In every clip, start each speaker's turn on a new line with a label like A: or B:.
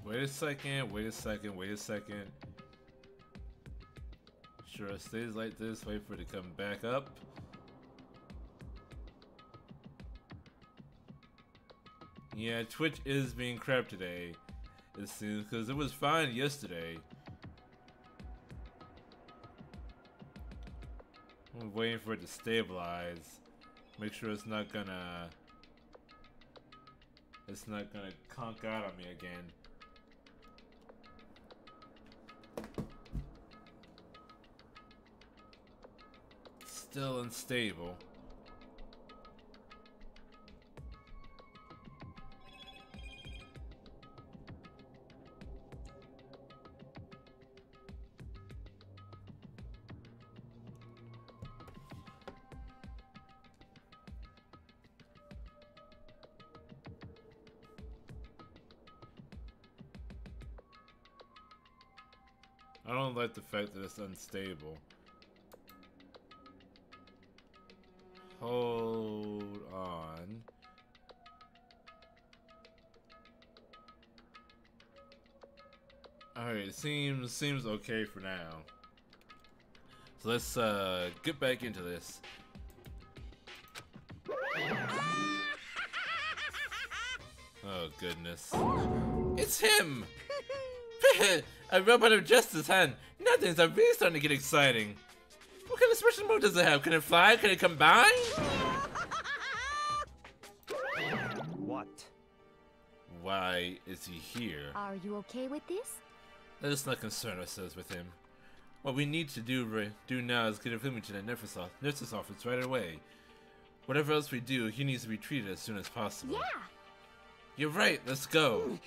A: Wait a second, wait a second, wait a second. Sure, it stays like this. Wait for it to come back up. Yeah, Twitch is being crap today, it seems, because it was fine yesterday. I'm waiting for it to stabilize. Make sure it's not gonna conk out on me again. Still unstable. I don't like the fact that it's unstable. Hold on. Alright, it seems okay for now. So let's get back into this. Oh goodness. It's him! A robot of Justice, huh? Now things are really starting to get exciting. What kind of special move does it have? Can it fly? Can it combine?
B: What?
A: Why is he here?
C: Are you okay with this?
A: Let us not concern ourselves with him. What we need to do now is get him to the nurse's office right away. Whatever else we do, he needs to be treated as soon as possible.
C: Yeah.
A: You're right, let's go.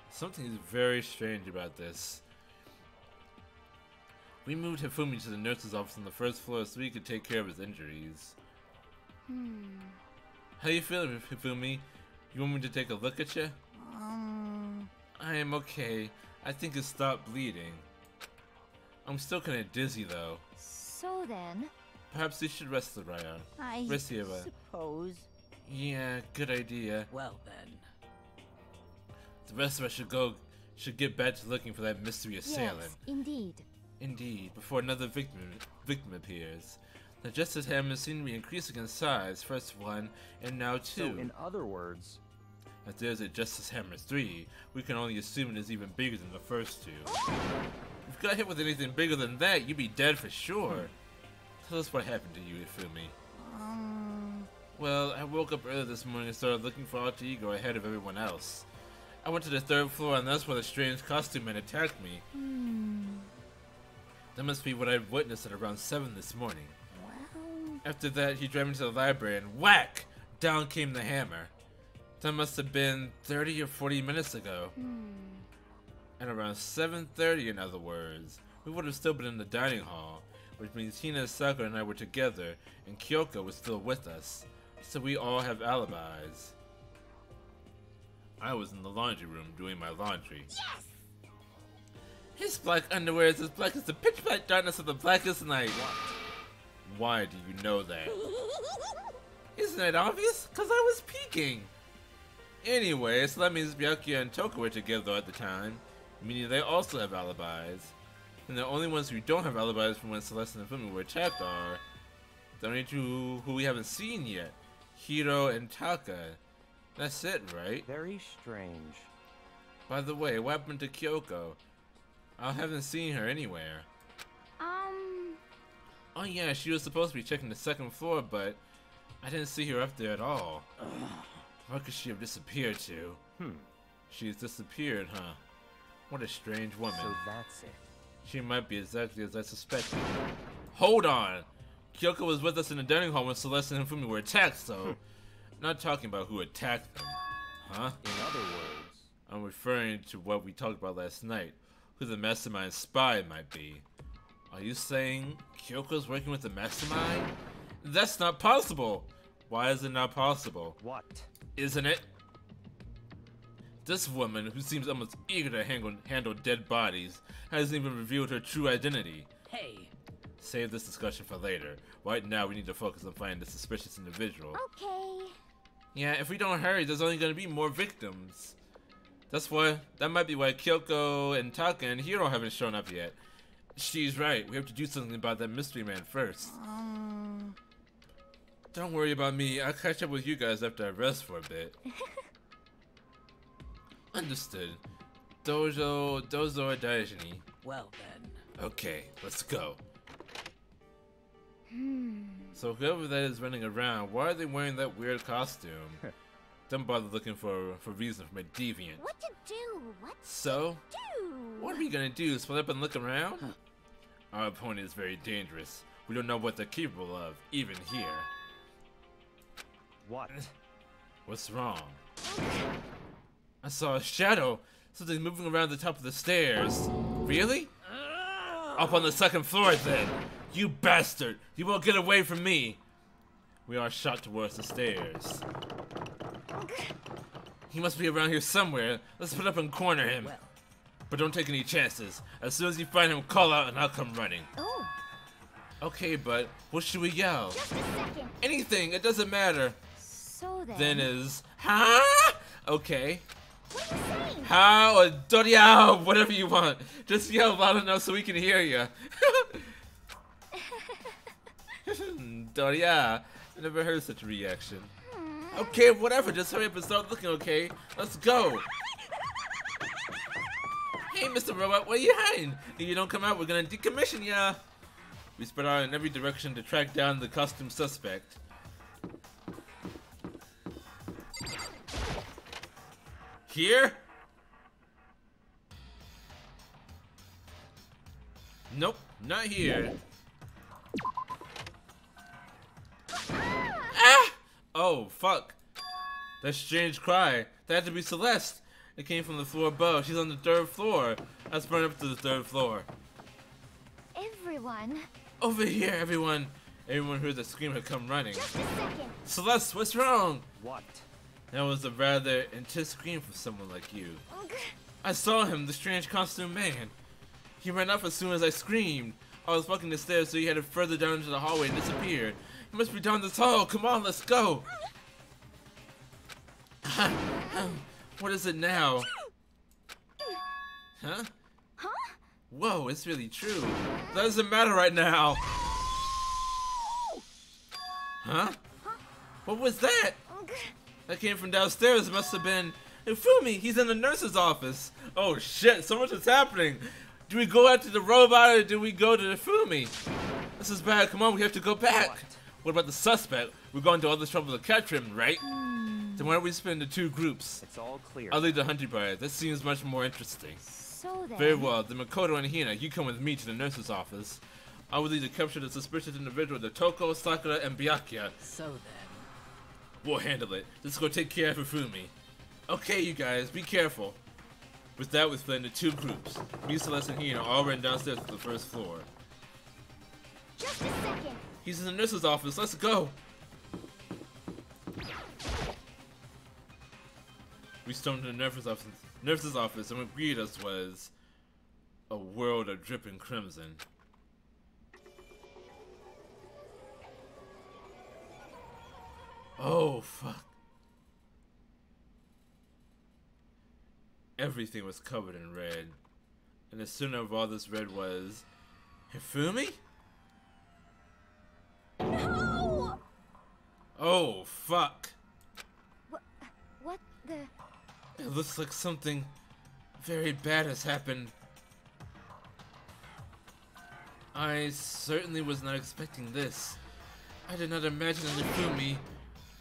A: Something is very strange about this. We moved Hifumi to the nurse's office on the first floor so we could take care of his injuries. How you feeling, Hifumi? You want me to take a look at you? I am okay. I think it stopped bleeding. I'm still kinda dizzy though.
C: So then...
A: Perhaps you should rest, Raya.
C: I
B: suppose.
A: Yeah, good idea.
B: Well then.
A: The rest of us should get back to looking for that mystery assailant.
C: Yes, indeed.
A: Indeed, before another victim appears. The Justice Hammer seem to be increasing in size, first one, and now two.
B: So in other words...
A: If there's a Justice Hammer 3, we can only assume it is even bigger than the first two. If you got hit with anything bigger than that, you'd be dead for sure. Tell us what happened to you, Ifumi. Well, I woke up early this morning and started looking for Alter Ego ahead of everyone else. I went to the third floor and that's where the strange costume man attacked me. That must be what I witnessed at around 7 this morning.
C: Well...
A: After that, he drove me to the library and whack! Down came the hammer. That must have been 30 or 40 minutes ago. At around 7:30, in other words, we would have still been in the dining hall, which means Hina, Sakura, and I were together, and Kyoko was still with us, so we all have alibis. I was in the laundry room doing my laundry.
C: Yes!
A: His black underwear is as black as the pitch black darkness of the blackest night. Why do you know that? Isn't it obvious? Cause I was peeking. Anyway, so that means Byakuya and Toko were together at the time, meaning they also have alibis. And the only ones who don't have alibis from when Celeste and Fumi were attacked are the only two who we haven't seen yet, Hiro and Taka. That's it, right?
B: Very strange.
A: By the way, what happened to Kyoko? I haven't seen her anywhere. Oh yeah, she was supposed to be checking the second floor, but I didn't see her up there at all. Where could she have disappeared to? She's disappeared, huh? What a strange woman.
B: So that's it.
A: She might be exactly as I suspected. Hold on! Kyoko was with us in the dining hall when Celeste and Fumi were attacked, so... Not talking about who attacked them. Huh?
B: In other words...
A: I'm referring to what we talked about last night. Who the mastermind spy might be. Are you saying Kyoko's working with the mastermind? That's not possible! Why is it not possible?
B: What?
A: Isn't it? This woman, who seems almost eager to handle dead bodies, hasn't even revealed her true identity.
B: Hey!
A: Save this discussion for later. Right now, we need to focus on finding the suspicious individual.
C: Okay.
A: Yeah, if we don't hurry, there's only gonna be more victims. That might be why Kyoko and Taka and Hiro haven't shown up yet. She's right, we have to do something about that mystery man first. Don't worry about me, I'll catch up with you guys after I rest for a bit. Understood. Dozo or Daijini.
D: Well then.
A: Okay, let's go. So whoever that is running around, why are they wearing that weird costume? Don't bother looking for reason from a deviant.
C: What to do? What
A: So,
C: to do?
A: what are we gonna do? Split up and look around? Our opponent is very dangerous. We don't know what they're capable of, even here.
B: What?
A: What's wrong? I saw a shadow. Something moving around the top of the stairs. Really? Up on the second floor then. You bastard! You won't get away from me! We are shot towards the stairs. He must be around here somewhere. Let's put up and corner him. But don't take any chances. As soon as you find him, call out and I'll come running.
C: Oh,
A: Okay, but what should we yell?
C: just a second.
A: Anything, it doesn't matter.
C: So
A: Then is, huh? Okay.
C: What are you saying?
A: How or Doria, whatever you want. Just yell loud enough so we can hear you. Doria, I never heard such a reaction. Okay, whatever, just hurry up and start looking, okay? Let's go. Hey, Mr. Robot, where you hiding? If you don't come out, we're gonna decommission ya. We spread out in every direction to track down the costume suspect. Here? Nope, not here. Ah! Oh, fuck. That strange cry. That had to be Celeste. It came from the floor above. She's on the 3rd floor. Let's burn up to the 3rd floor.
C: Everyone.
A: Over here, everyone. Everyone heard the scream had come running.
C: Just a second.
A: Celeste, what's wrong?
B: What?
A: That was a rather intense scream for someone like you. I saw him, the strange costume man. He ran up as soon as I screamed. I was walking the stairs, so he headed further down into the hallway and disappeared. He must be down this hall. Come on, let's go. What is it now? Huh?
C: Huh?
A: Whoa, it's really true. That doesn't matter right now. Huh? What was that? That came from downstairs. It must have been Ifumi. He's in the nurse's office. Oh shit, so much is happening. Do we go after the robot or do we go to Ifumi? This is bad. Come on, we have to go back. What about the suspect? We're going to all this trouble to capture him, right? Then why don't we split into 2 groups?
B: It's all clear.
A: I'll lead the hunting party. That seems much more interesting.
C: So then.
A: Very well. Then Makoto and Hina, you come with me to the nurse's office. I will lead to capture the suspicious individual, the Toko, Sakura, and Byakuya.
D: So then.
A: We'll handle it. Let's go take care of Ifumi. Okay, you guys, be careful. With that, we split into 2 groups. Me, Celeste, and Hina all ran downstairs to the 1st floor.
C: Just a second.
A: He's in the nurse's office. Let's go. We stormed to the nurse's office, and what greeted us was a world of dripping crimson. Oh, fuck. Everything was covered in red. And the center of all this red was Hifumi?
C: No!
A: Oh, fuck.
C: What the?
A: It looks like something very bad has happened. I certainly was not expecting this. I did not imagine that Hifumi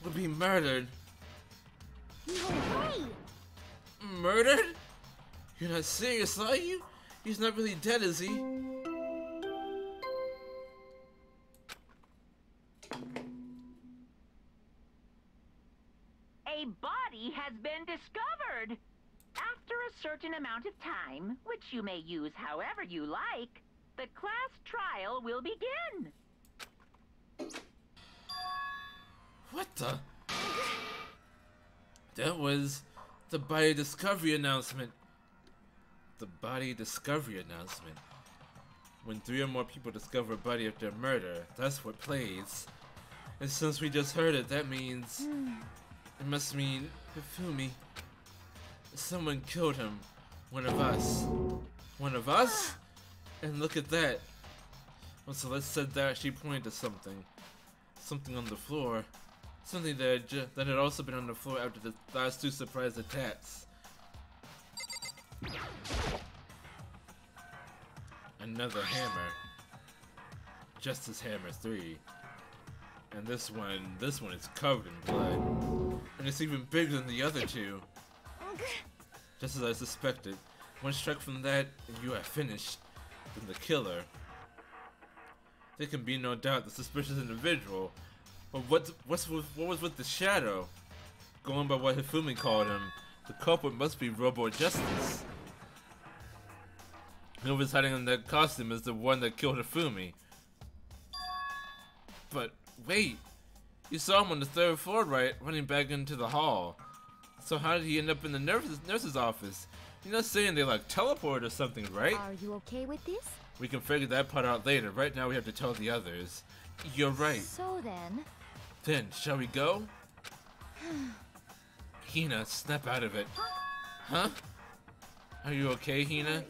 A: would be murdered.
C: No way!
A: Murdered? You're not serious, are you? He's not really dead, is he?
E: A body has been discovered. After a certain amount of time, which you may use however you like, the class trial will begin.
A: What the? That was the body discovery announcement. The body discovery announcement. When 3 or more people discover a body after a murder, that's what plays. And since we just heard it, that means It must mean Hifumi. Someone killed him. One of us. One of us? And look at that. When Celeste said that, she pointed to something. Something on the floor. Something that had also been on the floor after the last two surprise attacks. Another hammer. Justice Hammer 3. And this one is covered in blood. And it's even bigger than the other two. Just as I suspected. One strike from that, and you are finished. Then the killer. There can be no doubt the suspicious individual. But what was with the shadow? Going by what Hifumi called him, the culprit must be Robo Justice. Whoever's hiding in that costume is the one that killed Hifumi. But wait, you saw him on the 3rd floor, right? Running back into the hall. So how did he end up in the nurse's office? You're not saying they like teleport or something, right?
C: Are you okay with this?
A: We can figure that part out later. Right now we have to tell the others. You're right.
C: So then...
A: Then, shall we go? Hina, snap out of it. Huh? Are you okay, Hina?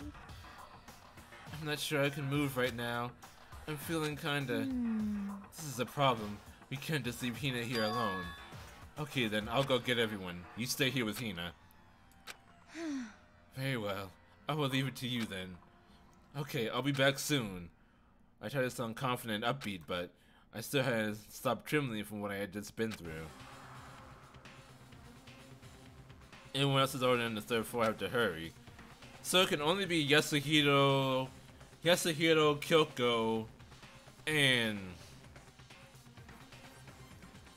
A: I'm not sure I can move right now. I'm feeling kinda... This is a problem. We can't just leave Hina here alone. Okay then, I'll go get everyone. You stay here with Hina. Very well. I will leave it to you then. Okay, I'll be back soon. I try to sound confident and upbeat, but I still had to stop trembling from what I had just been through. Anyone else is already on the 3rd floor, I have to hurry. So it can only be Yasuhiro, Kyoko, and...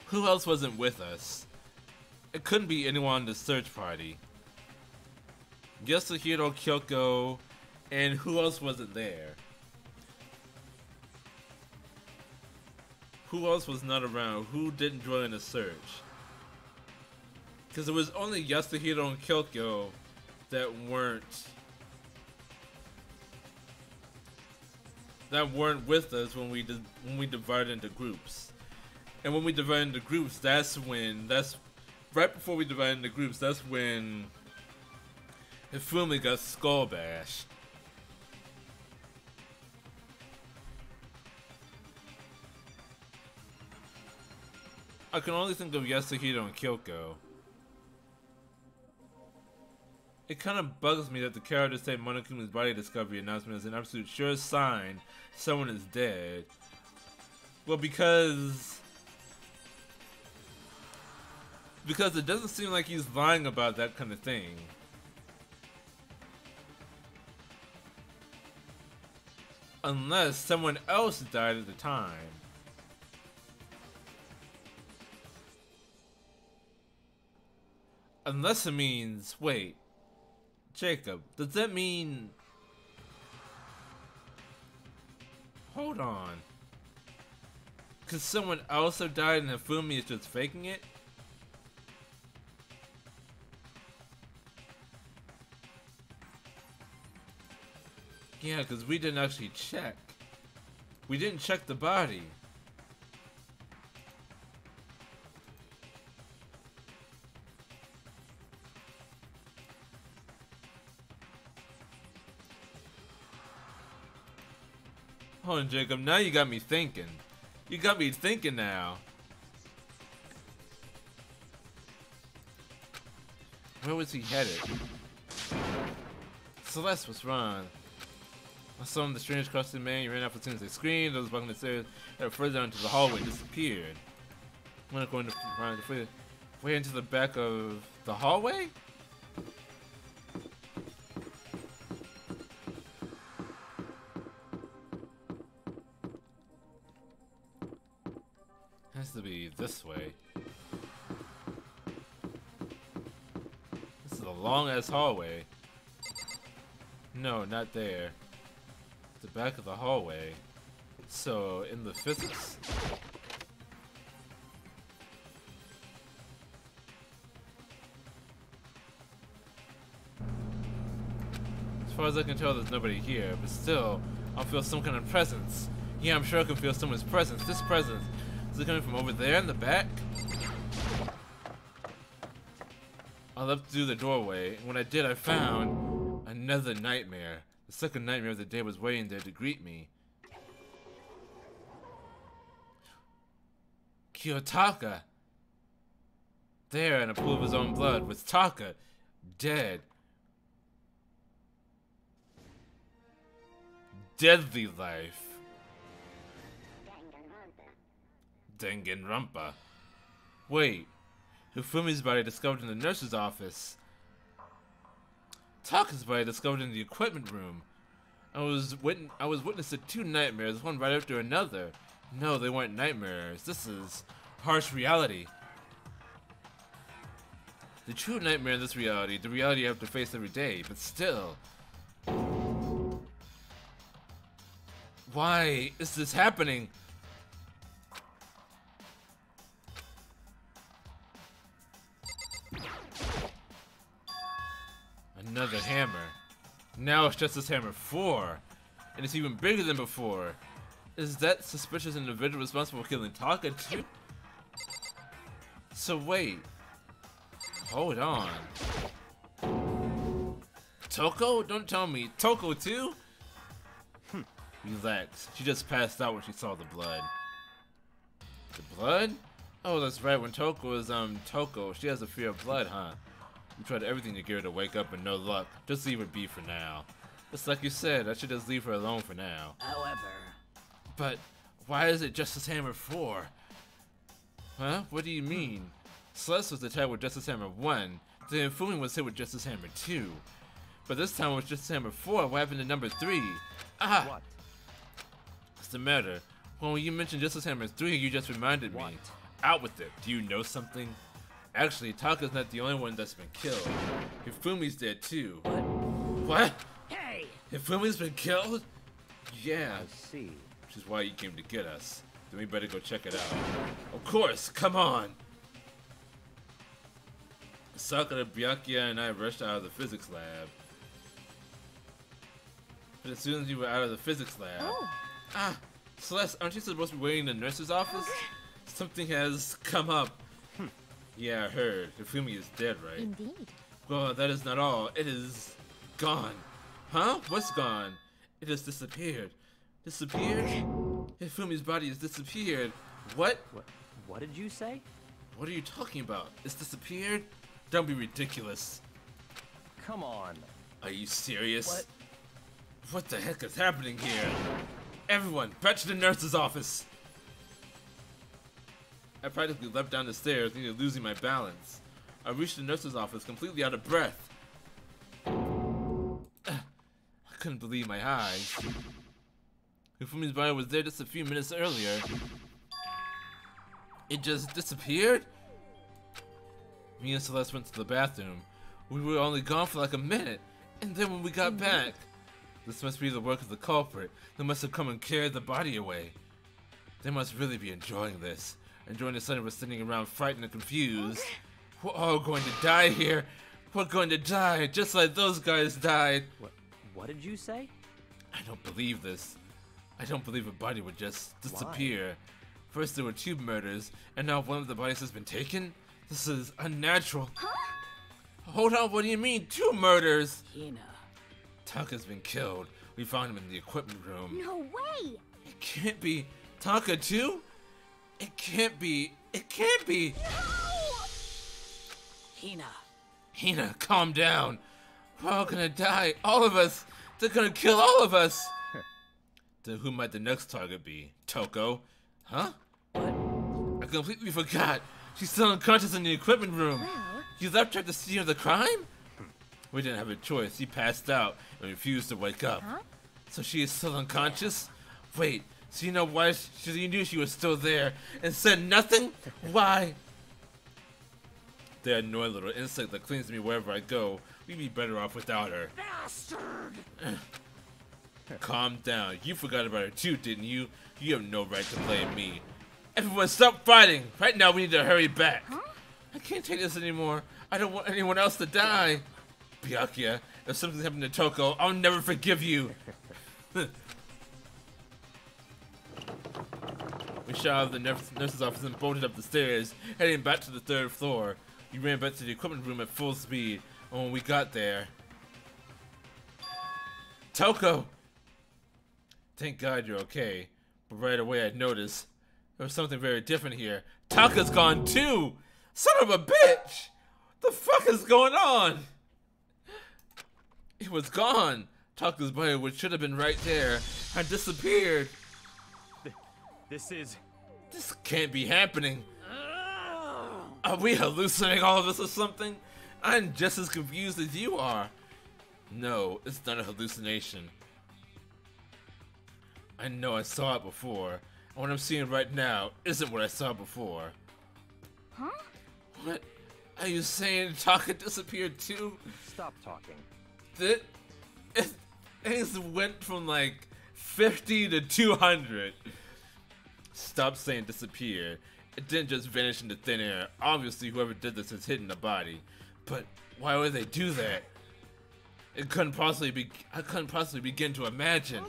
A: who else wasn't with us? It couldn't be anyone in the search party. Yasuhiro, Kyoko, and who else wasn't there? Who else was not around? Who didn't join in the search? Because it was only Yasuhiro and Kyoko that weren't with us when we divided into groups. And when we divided into groups, that's right before we divided into groups, that's when Hifumi got skull bashed. I can only think of Yasuhiro and Kyoko. It kind of bugs me that the characters say Monokuma's body discovery announcement is an absolute sure sign someone is dead. Well, because it doesn't seem like he's lying about that kind of thing. Unless someone else died at the time. Unless it means, wait, Jacob, does that mean... Hold on. Could someone else have died and Hifumi is just faking it? Yeah, because we didn't actually check. We didn't check the body. Hold on, Jacob. Now you got me thinking. You got me thinking now. Where was he headed? Celeste, what's wrong? I saw him, the strange costume man. He ran out as soon as they screamed. Those walking the stairs that further down into the hallway disappeared. I'm not going to run way into the back of the hallway? Has to be this way. This is a long ass hallway. No, not there. The back of the hallway. So, in the physics. As far as I can tell, there's nobody here, but still, I'll feel some kind of presence. Yeah, I'm sure I can feel someone's presence. This presence. Is it coming from over there in the back? I leapt through the doorway, and when I did, I found another nightmare. The second nightmare of the day was waiting there to greet me. Kiyotaka! There, in a pool of his own blood, was Taka, dead. Deadly life. Danganronpa. Wait, Hifumi's body discovered in the nurse's office. Taka's body discovered in the equipment room. I was witness to two nightmares, one right after another. No, they weren't nightmares. This is harsh reality. The true nightmare in this reality, the reality I have to face every day, but still. Why is this happening? Another hammer. Now it's Justice Hammer 4. And it's even bigger than before. Is that suspicious individual responsible for killing Taka too? So wait. Hold on. Toko? Don't tell me. Toko too? Relax. She just passed out when she saw the blood. The blood? Oh, that's right. When Toko was, Toko, she has a fear of blood, huh? We tried everything to get her to wake up and no luck. Just leave her be for now. It's like you said, I should just leave her alone for now.
E: However...
A: But, why is it Justice Hammer 4? Huh? What do you mean? Celeste was attacked with Justice Hammer 1, then Fumi was hit with Justice Hammer 2. But this time it was Justice Hammer 4, what happened to number 3? Ah!
B: What?
A: What's the matter? Well, when you mentioned Justice Hammer 3, you just reminded me. Out with it. Do you know something? Actually, Taka's not the only one that's been killed. Hifumi's dead too. What?
E: Hey!
A: Hifumi's been killed? Yeah.
B: I see.
A: Which is why you came to get us. Then we better go check it out. Of course, come on! Sakura, Byakuya, and I rushed out of the physics lab. But as soon as you were out of the physics lab...
C: Oh.
A: Ah! Celeste, aren't you supposed to be waiting in the nurse's office? Something has come up. Yeah, I heard. Hifumi is dead, right?
C: Indeed.
A: Well, that is not all. It is... gone. Huh? What's gone? It has disappeared. Disappeared? Hifumi's body has disappeared. What?
B: What did you say?
A: What are you talking about? It's disappeared? Don't be ridiculous.
B: Come on.
A: Are you serious?
B: What?
A: What the heck is happening here? Everyone, back to the nurse's office! I practically leapt down the stairs, nearly losing my balance. I reached the nurse's office completely out of breath. I couldn't believe my eyes. Hifumi's body was there just a few minutes earlier. It just disappeared? Me and Celeste went to the bathroom. We were only gone for like a minute, and then when we got back... This must be the work of the culprit. They must have come and carried the body away. They must really be enjoying this. Enjoying the sun of us sitting around frightened and confused. We're all going to die here. We're going to die, just like those guys died.
B: What did you say?
A: I don't believe this. I don't believe a body would just disappear. First there were 2 murders, and now one of the bodies has been taken? This is unnatural.
C: Huh?
A: Hold on, what do you mean, 2 murders?
E: Hina.
A: Taka's been killed. We found him in the equipment room.
C: No way!
A: It can't be. Taka too? It can't be. It can't be.
C: No!
E: Hina.
A: Hina, calm down. We're all gonna die. All of us. They're gonna kill all of us. Then who might the next target be? Toko? Huh?
E: What?
A: I completely forgot. She's still unconscious in the equipment room.
C: Well...
A: You left her at the scene of the crime? We didn't have a choice. She passed out and refused to wake up.
C: Huh?
A: So she is still unconscious? Wait, so you know why you knew she was still there and said nothing? Why? That annoying little insect that clings to me wherever I go. We'd be better off without her.
E: Bastard!
A: Calm down. You forgot about her too, didn't you? You have no right to blame me. Everyone stop fighting! Right now we need to hurry back.
C: Huh?
A: I can't take this anymore. I don't want anyone else to die. Byakuya, if something happened to Toko, I'll never forgive you. We shot out of the nurse's office and bolted up the stairs, heading back to the 3rd floor. You ran back to the equipment room at full speed, and when we got there... Toko! Thank God you're okay, but right away I noticed there was something very different here. Taka's gone too! Son of a bitch! The fuck is going on? It was gone. Taka's body, which should have been right there, had disappeared.
B: This
A: can't be happening. Are we hallucinating all of this or something? I'm just as confused as you are. No, it's not a hallucination. I know I saw it before, and what I'm seeing right now isn't what I saw before.
C: Huh?
A: What? Are you saying Taka disappeared too?
B: Stop talking.
A: Things went from like 50 to 200. Stop saying disappeared. It didn't just vanish into thin air. Obviously, whoever did this has hidden the body. But why would they do that? I couldn't possibly begin to imagine.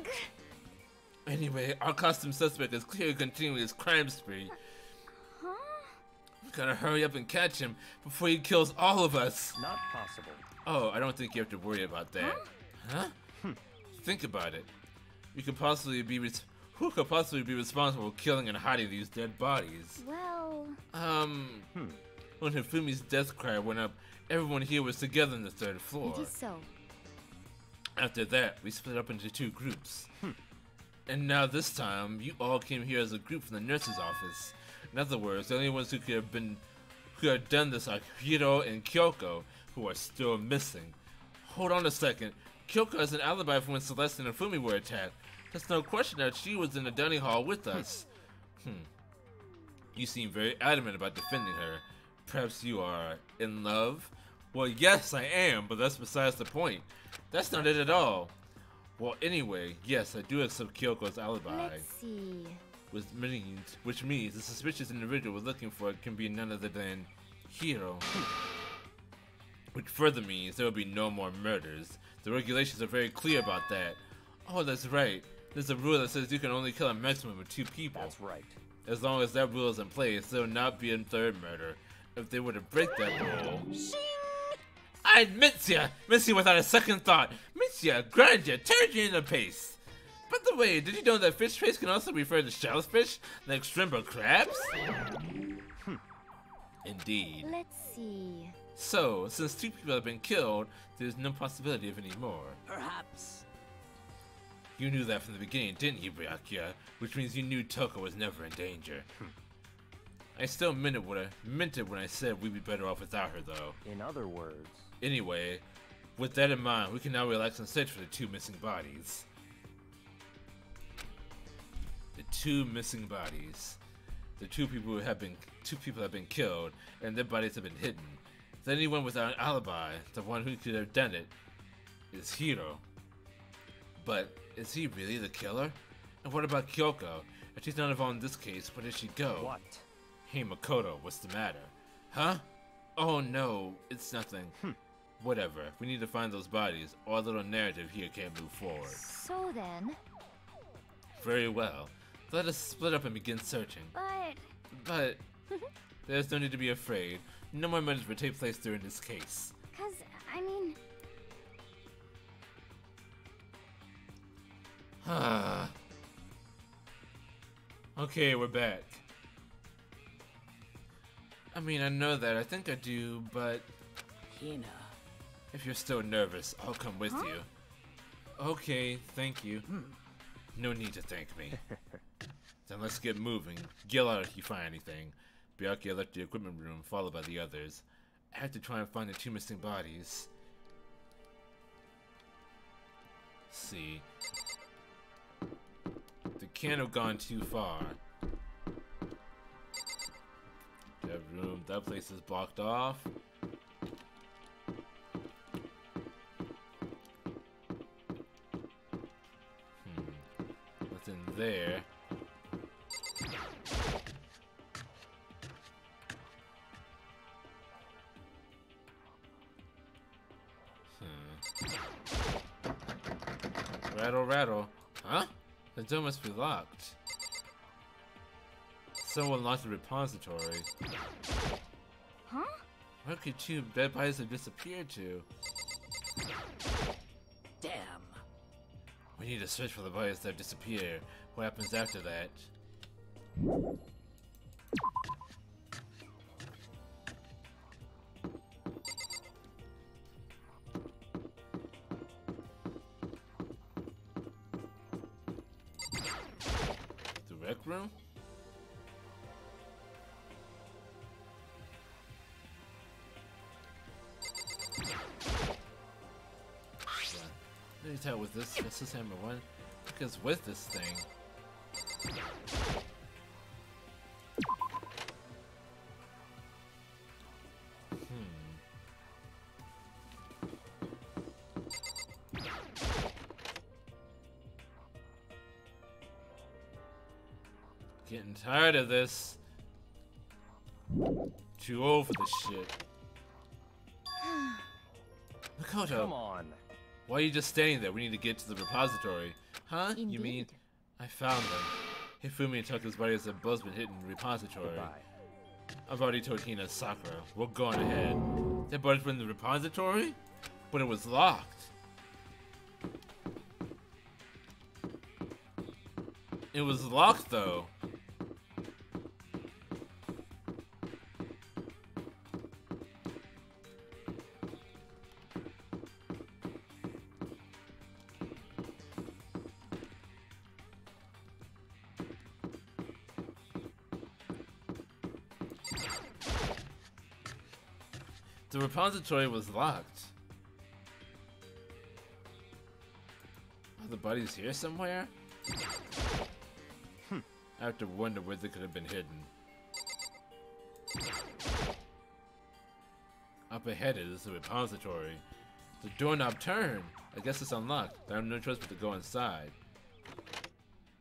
A: Anyway, our costume suspect is clearly continuing his crime spree.
C: Huh?
A: We gotta hurry up and catch him before he kills all of us.
B: Not possible.
A: Oh, I don't think you have to worry about that. Huh? Think about it. Who could possibly be responsible for killing and hiding these dead bodies?
C: Well...
A: When Hifumi's death cry went up, everyone here was together on the 3rd floor.
C: It is so.
A: After that, we split up into 2 groups. And now this time, you all came here as a group from the nurse's office. In other words, the only ones who could have done this are Hiro and Kyoko, who are still missing. Hold on a second. Kyoko has an alibi for when Celeste and Hifumi were attacked. There's no question that she was in the dining hall with us. You seem very adamant about defending her. Perhaps you are in love? Well, yes, I am, but that's besides the point. That's not it at all. Well, anyway, yes, I do accept Kyoko's alibi.
C: Let's see.
A: Which means the suspicious individual we're looking for can be none other than Hiro. Which further means there will be no more murders. The regulations are very clear about that. Oh, that's right. There's a rule that says you can only kill a maximum of 2 people.
B: That's right.
A: As long as that rule is in place, there will not be a 3rd murder. If they were to break that rule... I'd Mitsuya without a second thought. Mitsuya, grind you, turned you into paste. By the way, did you know that fish paste can also refer to shellfish, like shrimp or crabs? Indeed.
C: Let's see.
A: So, since 2 people have been killed, there's no possibility of any more.
B: Perhaps.
A: You knew that from the beginning, didn't you, Byakuya? Which means you knew Toko was never in danger. I still meant it when I said we'd be better off without her, though.
B: In other words.
A: Anyway, with that in mind, we can now relax and search for the 2 missing bodies. The 2 missing bodies. The 2 people have been killed, and their bodies have been hidden. The anyone without an alibi, the one who could have done it, is Hiro. But is he really the killer? And what about Kyoko? If she's not involved in this case, where did she go?
B: What?
A: Hey Makoto, what's the matter? Huh? Oh no, it's nothing. Whatever, we need to find those bodies, or our little narrative here can't move forward.
C: So then...
A: Very well. Let us split up and begin searching. But... There's no need to be afraid. No more murders will take place during this case.
C: 'Cause, I mean...
A: Okay, we're back. I mean, I know that. I think I do, but...
B: Hina.
A: If you're still nervous, I'll come with you. Okay, thank you. No need to thank me. Then let's get moving. Yell out if you find anything. Byakuya left the equipment room, followed by the others. I have to try and find the 2 missing bodies. Let's see. They can't have gone too far. That place is blocked off. What's in there? Rattle, rattle. Huh? The door must be locked. Someone locked the repository.
C: Huh?
A: Where could two dead bodies have disappeared to?
B: Damn.
A: We need to search for the bodies that disappear. What happens after that? The rec room? Let me tell with this. This is hammer one. Because with this thing. Getting tired of this. Too old for this shit. Makoto.
B: Come on.
A: Why are you just standing there? We need to get to the repository. Huh? You mean
C: Indeed.
A: I found them. Hifumi and Tucker's bodies have both been hidden in the repository.
B: Goodbye.
A: I've already told Hina and Sakura. We're going ahead. Their bodies were in the repository? But it was locked. It was locked though. The repository was locked. Are the bodies here somewhere? I have to wonder where they could have been hidden. Up ahead is the repository. The doorknob turned. I guess it's unlocked. I have no choice but to go inside.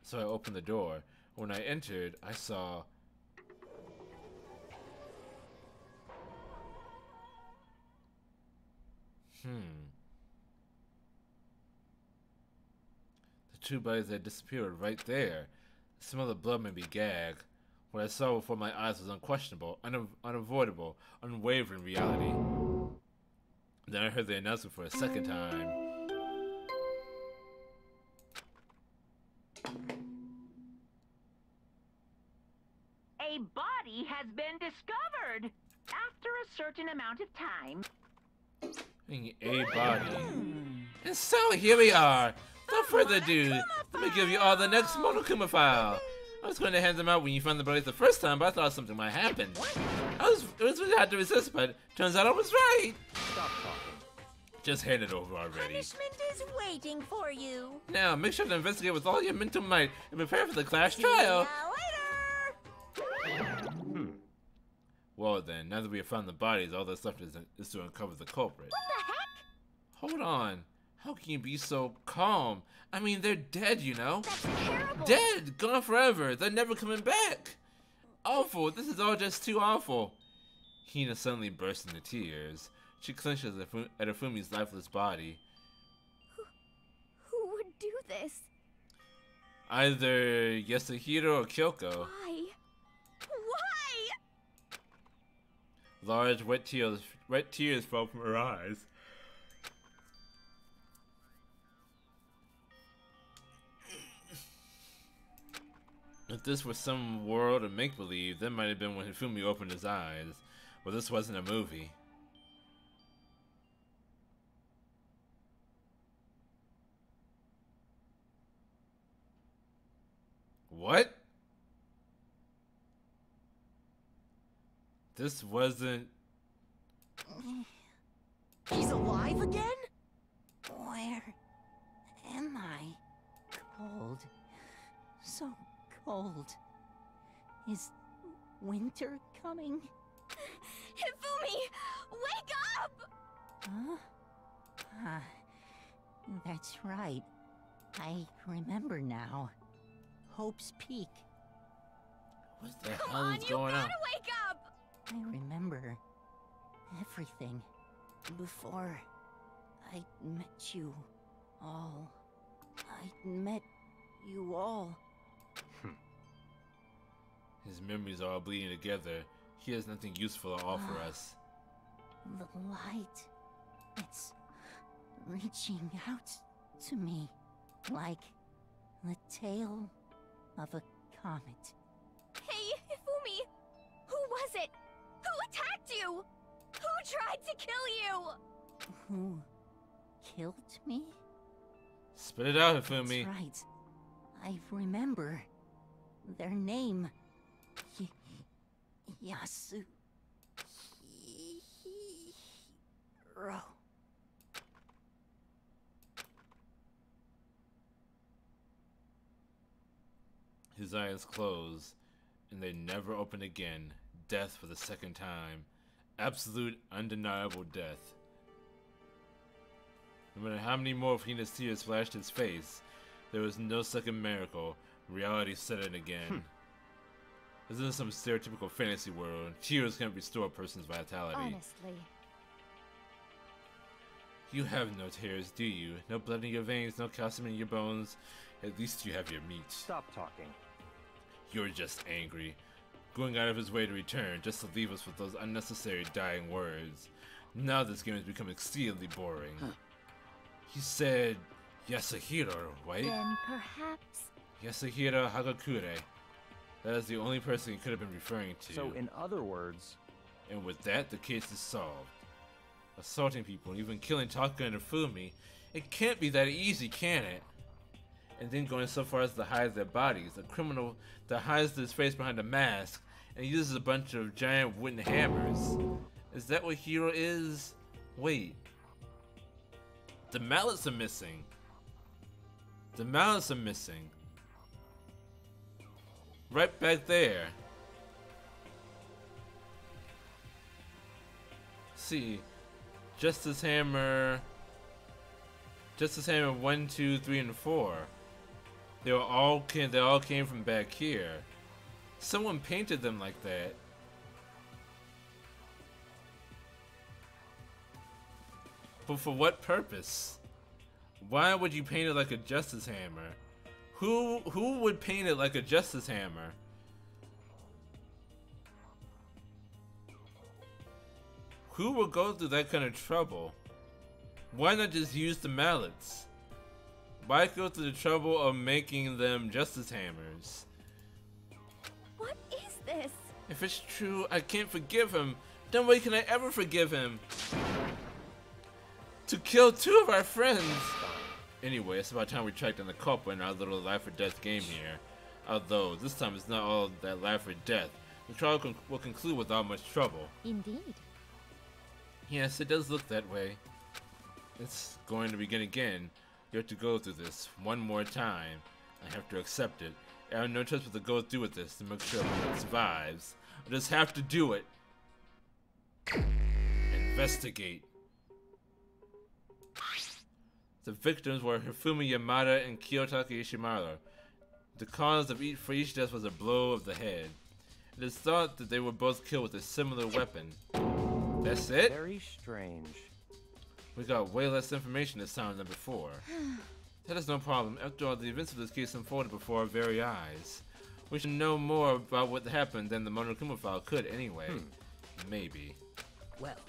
A: So I opened the door. When I entered, I saw... The two bodies had disappeared right there. The smell of blood made me gag. What I saw before my eyes was unquestionable, unavoidable, unwavering reality. Then I heard the announcement for a second time.
E: A body has been discovered after a certain amount of time.
A: A body. And so here we are. No further ado, let me give you all the next Monokuma file. I was going to hand them out when you found the bodies the first time, but I thought something might happen. It was really hard to resist, but turns out I was right.
B: Stop talking.
A: Just hand it over already.
D: Punishment is waiting for you.
A: Now, make sure to investigate with all your mental might and prepare for the class trial.
D: See ya later.
A: Well then, now that we have found the bodies, all that's left is to uncover the culprit.
D: What the heck?
A: Hold on. How can you be so calm? I mean, they're dead, you know?
D: That's terrible.
A: Dead! Gone forever! They're never coming back! Awful! This is all just too awful! Hina suddenly burst into tears. She clenches at Ifumi's lifeless body.
C: Who would do this?
A: Either Yasuhiro or Kyoko.
C: Why? Why?
A: Large, wet tears fell from her eyes. If this were some world of make-believe, that might have been when Hifumi opened his eyes. But this wasn't a movie. What? This wasn't...
D: He's alive again? Where am I? Cold. So cold. Is winter coming?
C: Hifumi! Wake up!
D: Huh? Ah, that's right. I remember now. Hope's Peak.
A: What the
C: Come
A: hell
C: on,
A: is
C: you
A: going
C: gotta
A: on?
C: wake up!
D: I remember everything before I met you all. I met you all.
A: His memories are all bleeding together. He has nothing useful to offer us.
D: The light. It's reaching out to me like the tail of a comet.
C: Hey, Hifumi! Who was it? Who attacked you? Who tried to kill you?
D: Who killed me?
A: Spit it out, Hifumi.
D: That's right. I remember their name. Yasuhiro.
A: His eyes closed, and they never opened again. Death for the second time. Absolute, undeniable death. No matter how many more Hina's tears splashed his face, there was no second miracle. Reality set in again. This isn't some stereotypical fantasy world. Tears can't restore a person's vitality.
C: Honestly.
A: You have no tears, do you? No blood in your veins, no calcium in your bones. At least you have your meat.
B: Stop talking.
A: You're just angry. Going out of his way to return, just to leave us with those unnecessary dying words. Now this game has become exceedingly boring. He said Yasuhiro, right?
C: Then perhaps...
A: Yasuhiro Hagakure. That is the only person he could have been referring to.
B: So, in other words...
A: And with that, the case is solved. Assaulting people and even killing Taka and Hifumi, it can't be that easy, can it? And then going so far as to hide their bodies. A criminal that hides his face behind a mask and uses a bunch of giant wooden hammers. Is that what Hiro is? Wait. The mallets are missing. The mallets are missing. Right back there. See. Justice Hammer 1, 2, 3, and 4. They all came from back here. Someone painted them like that. But for what purpose? Why would you paint it like a Justice Hammer? Who would paint it like a Justice Hammer? Who would go through that kind of trouble? Why not just use the mallets? Why go through the trouble of making them Justice Hammers?
C: What is this?
A: If it's true, I can't forgive him. Then way can I ever forgive him? To kill 2 of our friends! Anyway, it's about time we tracked down the culprit in our little life or death game here. Although, this time it's not all that life or death. The trial will conclude without much trouble.
C: Indeed.
A: Yes, it does look that way. It's going to begin again. You have to go through this one more time. I have to accept it. I have no choice but to go through with this to make sure everyone survives. I just have to do it. Investigate. The victims were Hifumi Yamada and Kiyotaka Ishimaru. The cause of for each death was a blow of the head. It is thought that they were both killed with a similar weapon. That's it?
B: Very strange.
A: We got way less information this time than before. That is no problem. After all, the events of this case unfolded before our very eyes. We should know more about what happened than the Monokuma file could anyway. Maybe.
D: Well,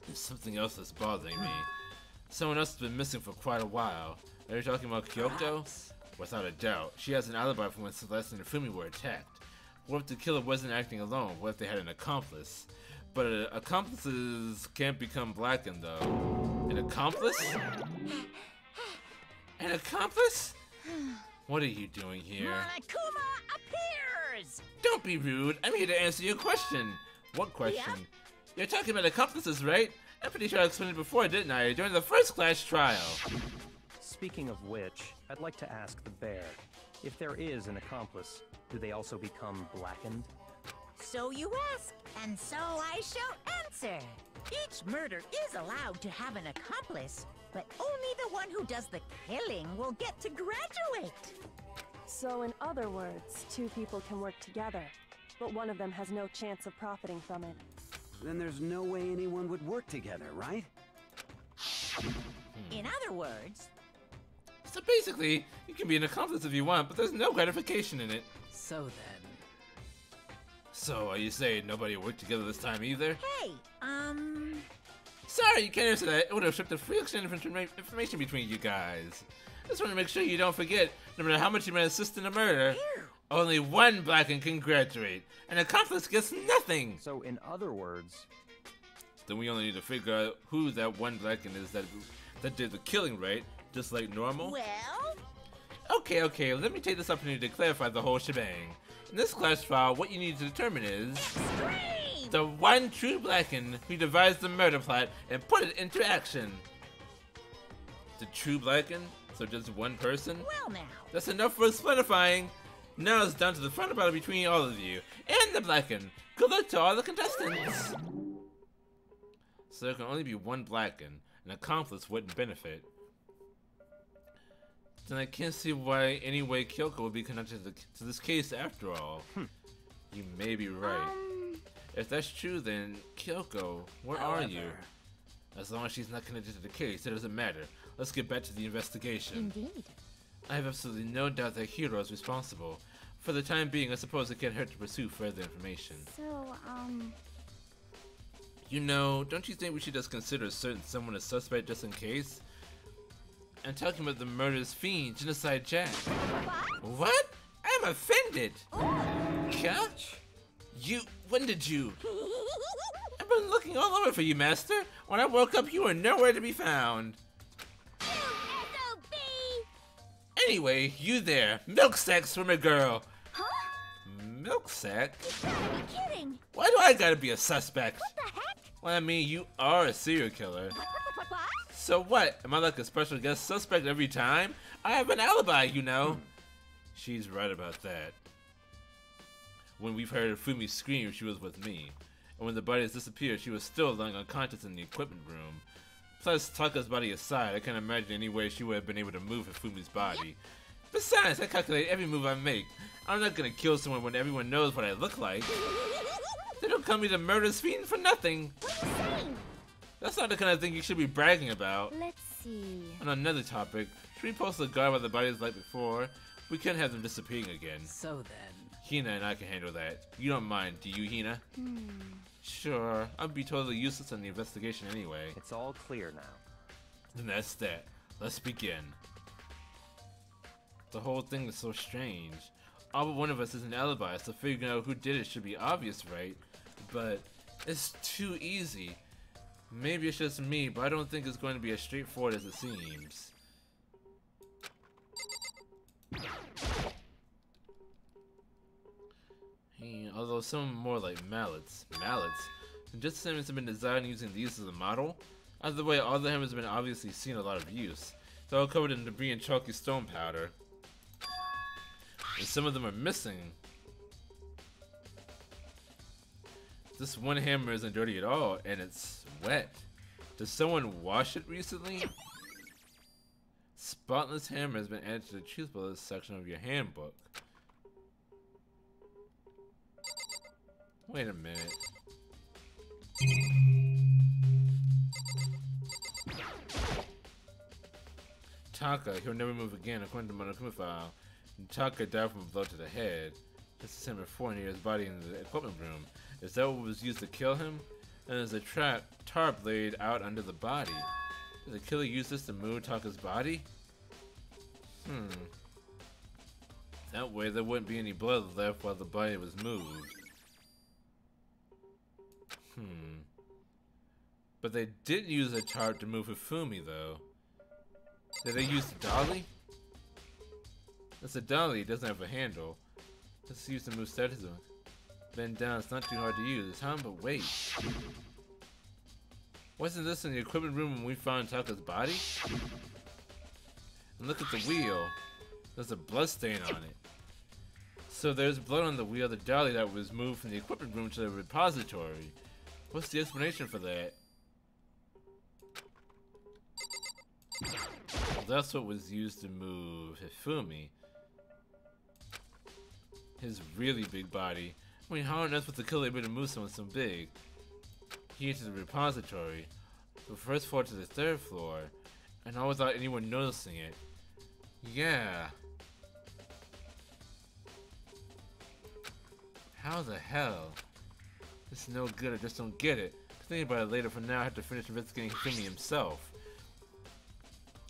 A: There's something else that's bothering me. Someone else has been missing for quite a while. Are you talking about Kyoko? Without a doubt. She has an alibi from when Celeste and Hifumi were attacked. What if the killer wasn't acting alone? What if they had an accomplice? But accomplices can't become blackened, though. An accomplice? An accomplice? What are you doing here?
E: Monokuma appears!
A: Don't be rude. I'm here to answer your question. What question? You're talking about accomplices, right? I'm pretty sure I explained it before, didn't I? During the first class trial.
B: Speaking of which, I'd like to ask the bear, if there is an accomplice, do they also become blackened?
F: So you ask, and so I shall answer. Each murder is allowed to have an accomplice, but only the one who does the killing will get to graduate.
G: So in other words, 2 people can work together, but one of them has no chance of profiting from it.
H: Then there's no way anyone would work together, right?
F: In other words,
A: So basically, you can be an accomplice if you want, but there's no gratification in it.
D: so then.
A: So, are you saying nobody worked together this time either?
F: hey,
A: Sorry, you can't answer that. It would have stripped the free exchange of information between you guys. I just want to make sure you don't forget, no matter how much you may assist in a murder, only one Blacken can graduate. An accomplice gets nothing.
B: So, in other words,
A: then we only need to figure out who that one Blacken is that did the killing, right? Just like normal?
F: Well?
A: Okay, let me take this opportunity to clarify the whole shebang. In this class trial, what you need to determine is
F: Extreme!
A: the one true Blacken who devised the murder plot and put it into action. The true Blacken? So just one person?
F: Well now.
A: That's enough for solidifying. Now it's down to the final battle between all of you and the Blacken. Good luck to all the contestants. So there can only be one Blacken. An accomplice wouldn't benefit. Then I can't see why any way Kyoko would be connected to this case after all. You may be right. If that's true, then Kyoko, where are you? As long as she's not connected to the case, it doesn't matter. Let's get back to the investigation.
C: Indeed.
A: I have absolutely no doubt that Hiro is responsible. For the time being, I suppose it can't hurt to pursue further information.
C: So,
A: You know, don't you think we should just consider someone a suspect just in case? I'm talking about the murderous fiend, Genocide Jack. What? I'm offended! Huh? When did you? I've been looking all over for you, Master. When I woke up, you were nowhere to be found. Anyway, you there, Milksack Swimmer Girl.
C: huh?
A: Milksack?
C: You gotta be kidding!
A: Why do I gotta be a suspect?
C: What the heck?
A: Well, I mean, you are a serial killer.
C: What?
A: So what? Am I like a special guest suspect every time? I have an alibi, you know. She's right about that. When we've heard Fumi scream, she was with me. And when the body has disappeared, she was still lying unconscious in the equipment room. Plus, Taka's body aside, I can't imagine any way she would have been able to move Fumi's body. Besides, I calculate every move I make. I'm not gonna kill someone when everyone knows what I look like. They don't call me the murderous fiend for nothing.
C: What are you saying?
A: That's not the kind of thing you should be bragging about.
C: Let's see.
A: On another topic, should we post the guard while the body is like before? We can't have them disappearing again.
I: So then...
A: Hina and I can handle that. You don't mind, do you, Hina? Sure, I'd be totally useless in the investigation anyway.
B: it's all clear now.
A: Then that's that. Let's begin. The whole thing is so strange. All but one of us is an alibi, so figuring out who did it should be obvious, right? But it's too easy. Maybe it's just me, but I don't think it's going to be as straightforward as it seems. Although some are more like mallets. And just the same as have been designed using these as a model. Either way, all the hammers have been obviously seen a lot of use. They're all covered in debris and chalky stone powder. And some of them are missing. This one hammer isn't dirty at all, and it's wet. Did someone wash it recently? Spotless hammer has been added to the truth bullets section of your handbook. Wait a minute. Taka, he'll never move again according to Monokuma file. Taka died from a blow to the head. Just the same before near his body in the equipment room. Is that what was used to kill him? And there's a tarp laid out under the body. Did the killer use this to move Taka's body? That way there wouldn't be any blood left while the body was moved. But they did use a tarp to move Hifumi though. Did they use the dolly? It's a dolly, it doesn't have a handle. It's used to move statues. Bend down, it's not too hard to use, huh? But wait. Wasn't this in the equipment room when we found Taka's body? And look at the wheel. There's a blood stain on it. So there's blood on the wheel of the dolly that was moved from the equipment room to the repository. What's the explanation for that? Well, that's what was used to move Hifumi. His really big body. I mean, how on earth was the killer able to move someone so big? Here to the repository, the first floor to the third floor, and all without anyone noticing it. Yeah. How the hell? It's no good, I just don't get it. Thinking about it later, for now I have to finish investigating Hifumi himself.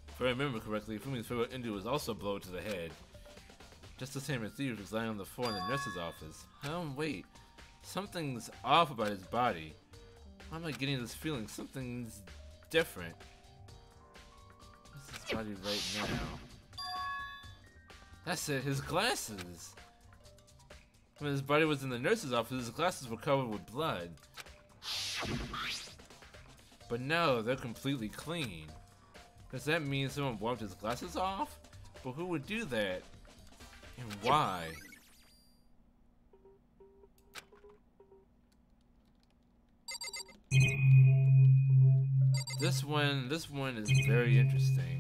A: If I remember correctly, Hifumi's favorite injury was also a blow to the head. Just the same as he was lying on the floor in the nurse's office. Wait. Something's off about his body. Why am I getting this feeling? Something's different. What's his body right now? That's it, his glasses! When his body was in the nurse's office, his glasses were covered with blood. But now they're completely clean. Does that mean someone wiped his glasses off? But who would do that? And why? This one is very interesting.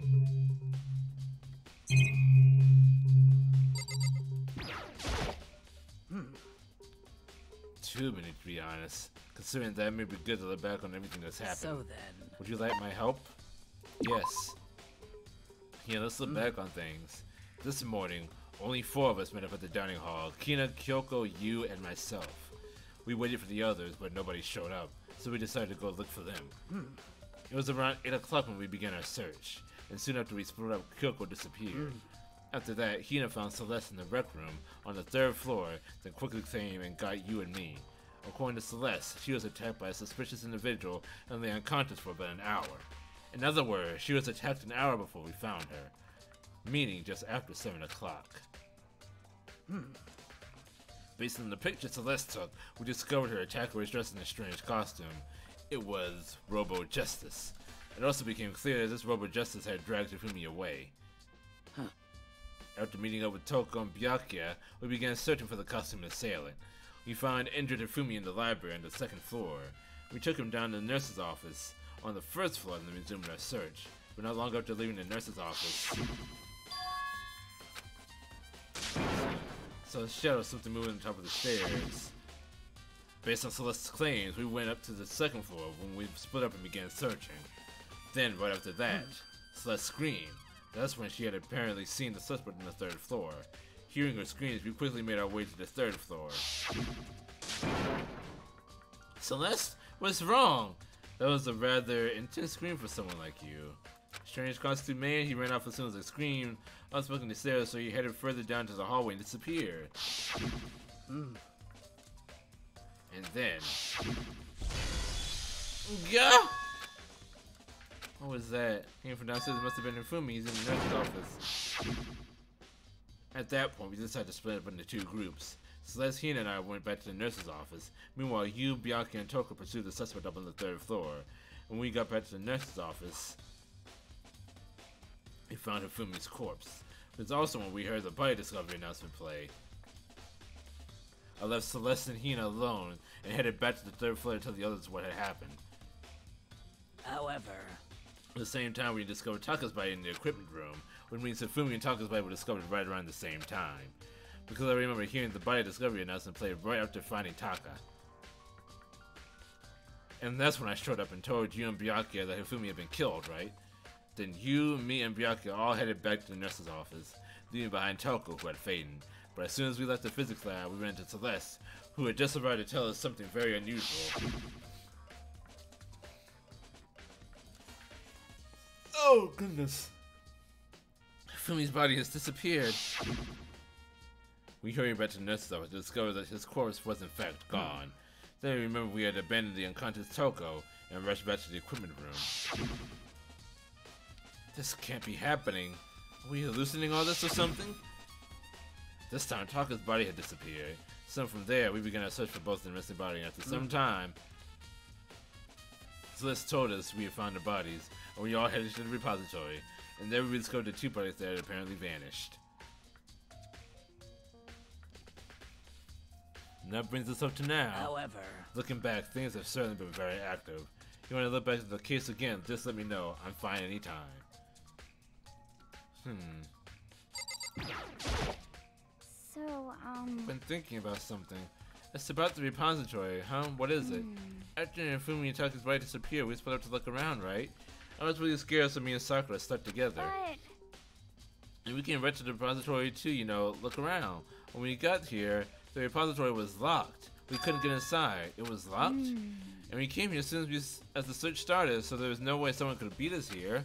A: Too many, to be honest. Considering that, it may be good to look back on everything that's happened.
F: So then...
A: Would you like my help? Yes. Yeah, let's look back on things. This morning, only 4 of us met up at the dining hall. Kina, Kyoko, you, and myself. We waited for the others, but nobody showed up, so we decided to go look for them. It was around 8 o'clock when we began our search, and soon after we split up, Kyoko disappeared. After that, Hina found Celeste in the rec room on the 3rd floor, then quickly came and got you and me. According to Celeste, she was attacked by a suspicious individual and lay unconscious for about an hour. In other words, she was attacked an hour before we found her, meaning just after 7 o'clock. Based on the picture Celeste took, we discovered her attacker was dressed in a strange costume. It was Robo Justice. It also became clear that this Robo Justice had dragged Hifumi away. After meeting up with Toko and Byakuya, we began searching for the costumed assailant. We found injured Hifumi in the library on the 2nd floor. We took him down to the nurse's office on the 1st floor and then resumed our search. But not long after leaving the nurse's office, saw a shadow something moving on top of the stairs. Based on Celeste's claims, we went up to the 2nd floor when we split up and began searching. Then, right after that, Celeste screamed. That's when she had apparently seen the suspect on the 3rd floor. Hearing her screams, we quickly made our way to the 3rd floor. Celeste? What's wrong? That was a rather intense scream for someone like you. Strange costume man, he ran off as soon as I screamed. I was walking the stairs, so he headed further down to the hallway and disappeared. And then... Yeah! What was that? Came from downstairs, it must have been Hifumi. He's in the nurse's office. At that point, we decided to split up into 2 groups. Celeste, Hina, and I went back to the nurse's office. Meanwhile, you, Byakuya, and Toko pursued the suspect up on the 3rd floor. When we got back to the nurse's office, we found Hifumi's corpse. It's also when we heard the body discovery announcement play. I left Celeste and Hina alone and headed back to the 3rd floor to tell the others what had happened.
F: However...
A: At the same time, we discovered Taka's body in the equipment room, which means Hifumi and Taka's body were discovered right around the same time. Because I remember hearing the body discovery announcement play right after finding Taka. And that's when I showed up and told you and Byakuya that Hifumi had been killed, right? Then you, me, and Byakuya all headed back to the nurse's office, leaving behind Toko, who had fainted. But as soon as we left the physics lab, we ran into Celeste, who had just arrived to tell us something very unusual. Oh, goodness. Hifumi's body has disappeared. We hurried back to the nurse's office to discover that his corpse was in fact gone. Then we remembered we had abandoned the unconscious Toko and rushed back to the equipment room. This can't be happening. Are we hallucinating all this or something? This time, Taka's body had disappeared. So from there, we began our search for both the missing body, and after some time, Celeste told us we had found the bodies, and we all headed to the repository, and there we discovered the 2 bodies that had apparently vanished. And that brings us up to now.
F: However...
A: Looking back, things have certainly been very active. If you want to look back at the case again, just let me know. I'm fine anytime.
C: So,
A: Been thinking about something. It's about the repository, huh? What is it? After Hifumi and Taka's body disappeared, we split up to look around, right? I was really scared, so me and Sakura stuck together.
C: but...
A: And we came right to the repository too, you know, look around. When we got here, the repository was locked. We couldn't get inside. It was locked? And we came here as soon as the search started, so there was no way someone could beat us here.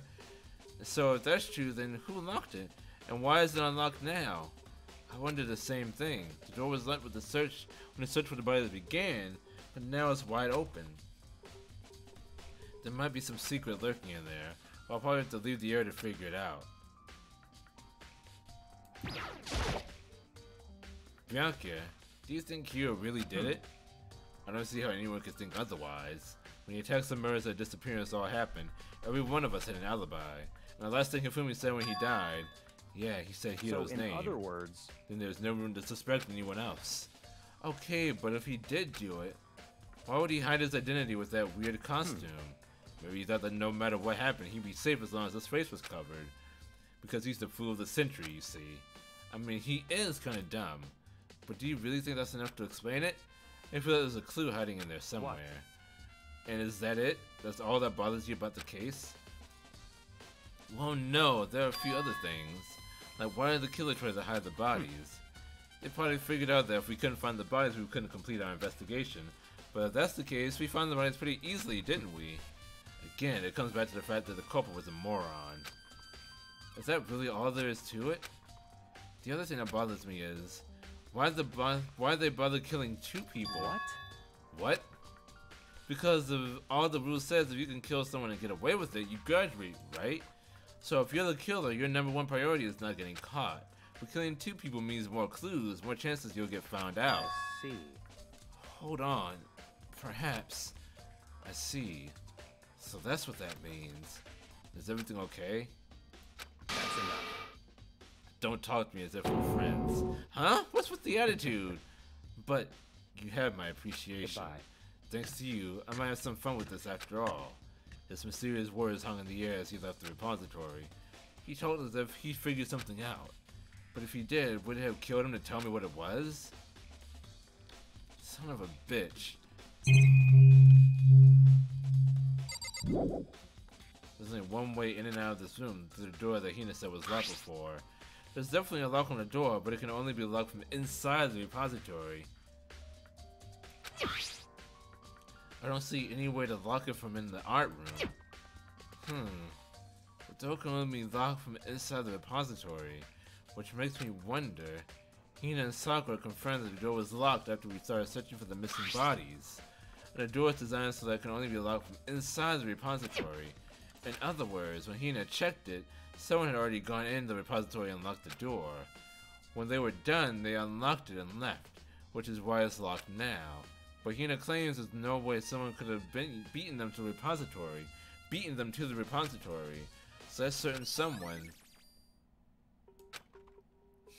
A: So if that's true, then who unlocked it? And why is it unlocked now? I wondered the same thing. The door was locked with the search when the search for the bodies began, but now it's wide open. There might be some secret lurking in there. I'll probably have to leave the area to figure it out. Bianca, do you think Kyo really did it? I don't see how anyone could think otherwise. When the attacks, the murders, and disappearance all happened, every one of us had an alibi. And the last thing Hifumi said when he died, yeah, he said Hiro's name.
B: So in other words,
A: then there's no room to suspect anyone else. Okay, but if he did do it, why would he hide his identity with that weird costume? Maybe he thought that no matter what happened, he'd be safe as long as his face was covered. Because he's the fool of the century, you see. I mean, he is kinda dumb. But do you really think that's enough to explain it? I feel like there's a clue hiding in there somewhere. What? And is that it? That's all that bothers you about the case? Well, no, there are a few other things. Like, why did the killer try to hide the bodies? They probably figured out that if we couldn't find the bodies, we couldn't complete our investigation. But if that's the case, we found the bodies pretty easily, didn't we? Again, it comes back to the fact that the culprit was a moron. Is that really all there is to it? The other thing that bothers me is, why they bother killing 2 people?
B: What?
A: What? Because of all the rules says if you can kill someone and get away with it, you graduate, right? So if you're the killer, your #1 priority is not getting caught. But killing 2 people means more clues, more chances you'll get found out.
B: I see.
A: Hold on. Perhaps. I see. So that's what that means. Is everything okay?
B: That's enough.
A: Don't talk to me as if we're friends. Huh? What's with the attitude? But you have my appreciation.
B: Goodbye.
A: Thanks to you, I might have some fun with this after all. His mysterious words hung in the air as he left the repository. He told us if he figured something out. But if he did, would it have killed him to tell me what it was? Son of a bitch. There's only one way in and out of this room, through the door that Hina said was locked before. There's definitely a lock on the door, but it can only be locked from inside the repository. I don't see any way to lock it from in the art room. The door can only be locked from inside the repository, which makes me wonder. Hina and Sakura confirmed that the door was locked after we started searching for the missing bodies. And the door is designed so that it can only be locked from inside the repository. In other words, when Hina checked it, someone had already gone in the repository and locked the door. When they were done, they unlocked it and left, which is why it's locked now. But Hina claims there's no way someone could have beaten them to the repository. So that's certain someone.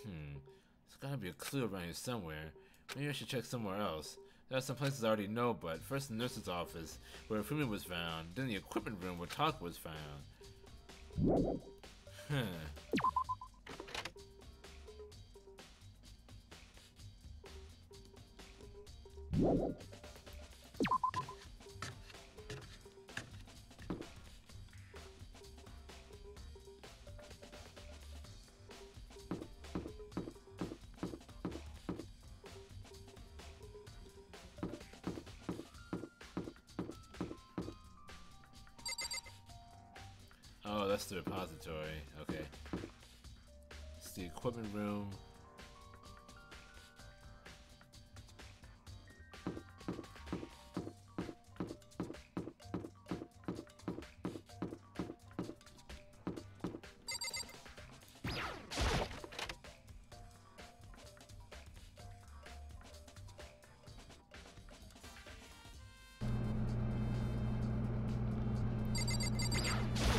A: There's gotta be a clue around here somewhere. Maybe I should check somewhere else. There are some places I already know, but first the nurse's office, where Fumi was found, then the equipment room where Taka was found. Oh, that's the repository. Okay. It's the equipment room.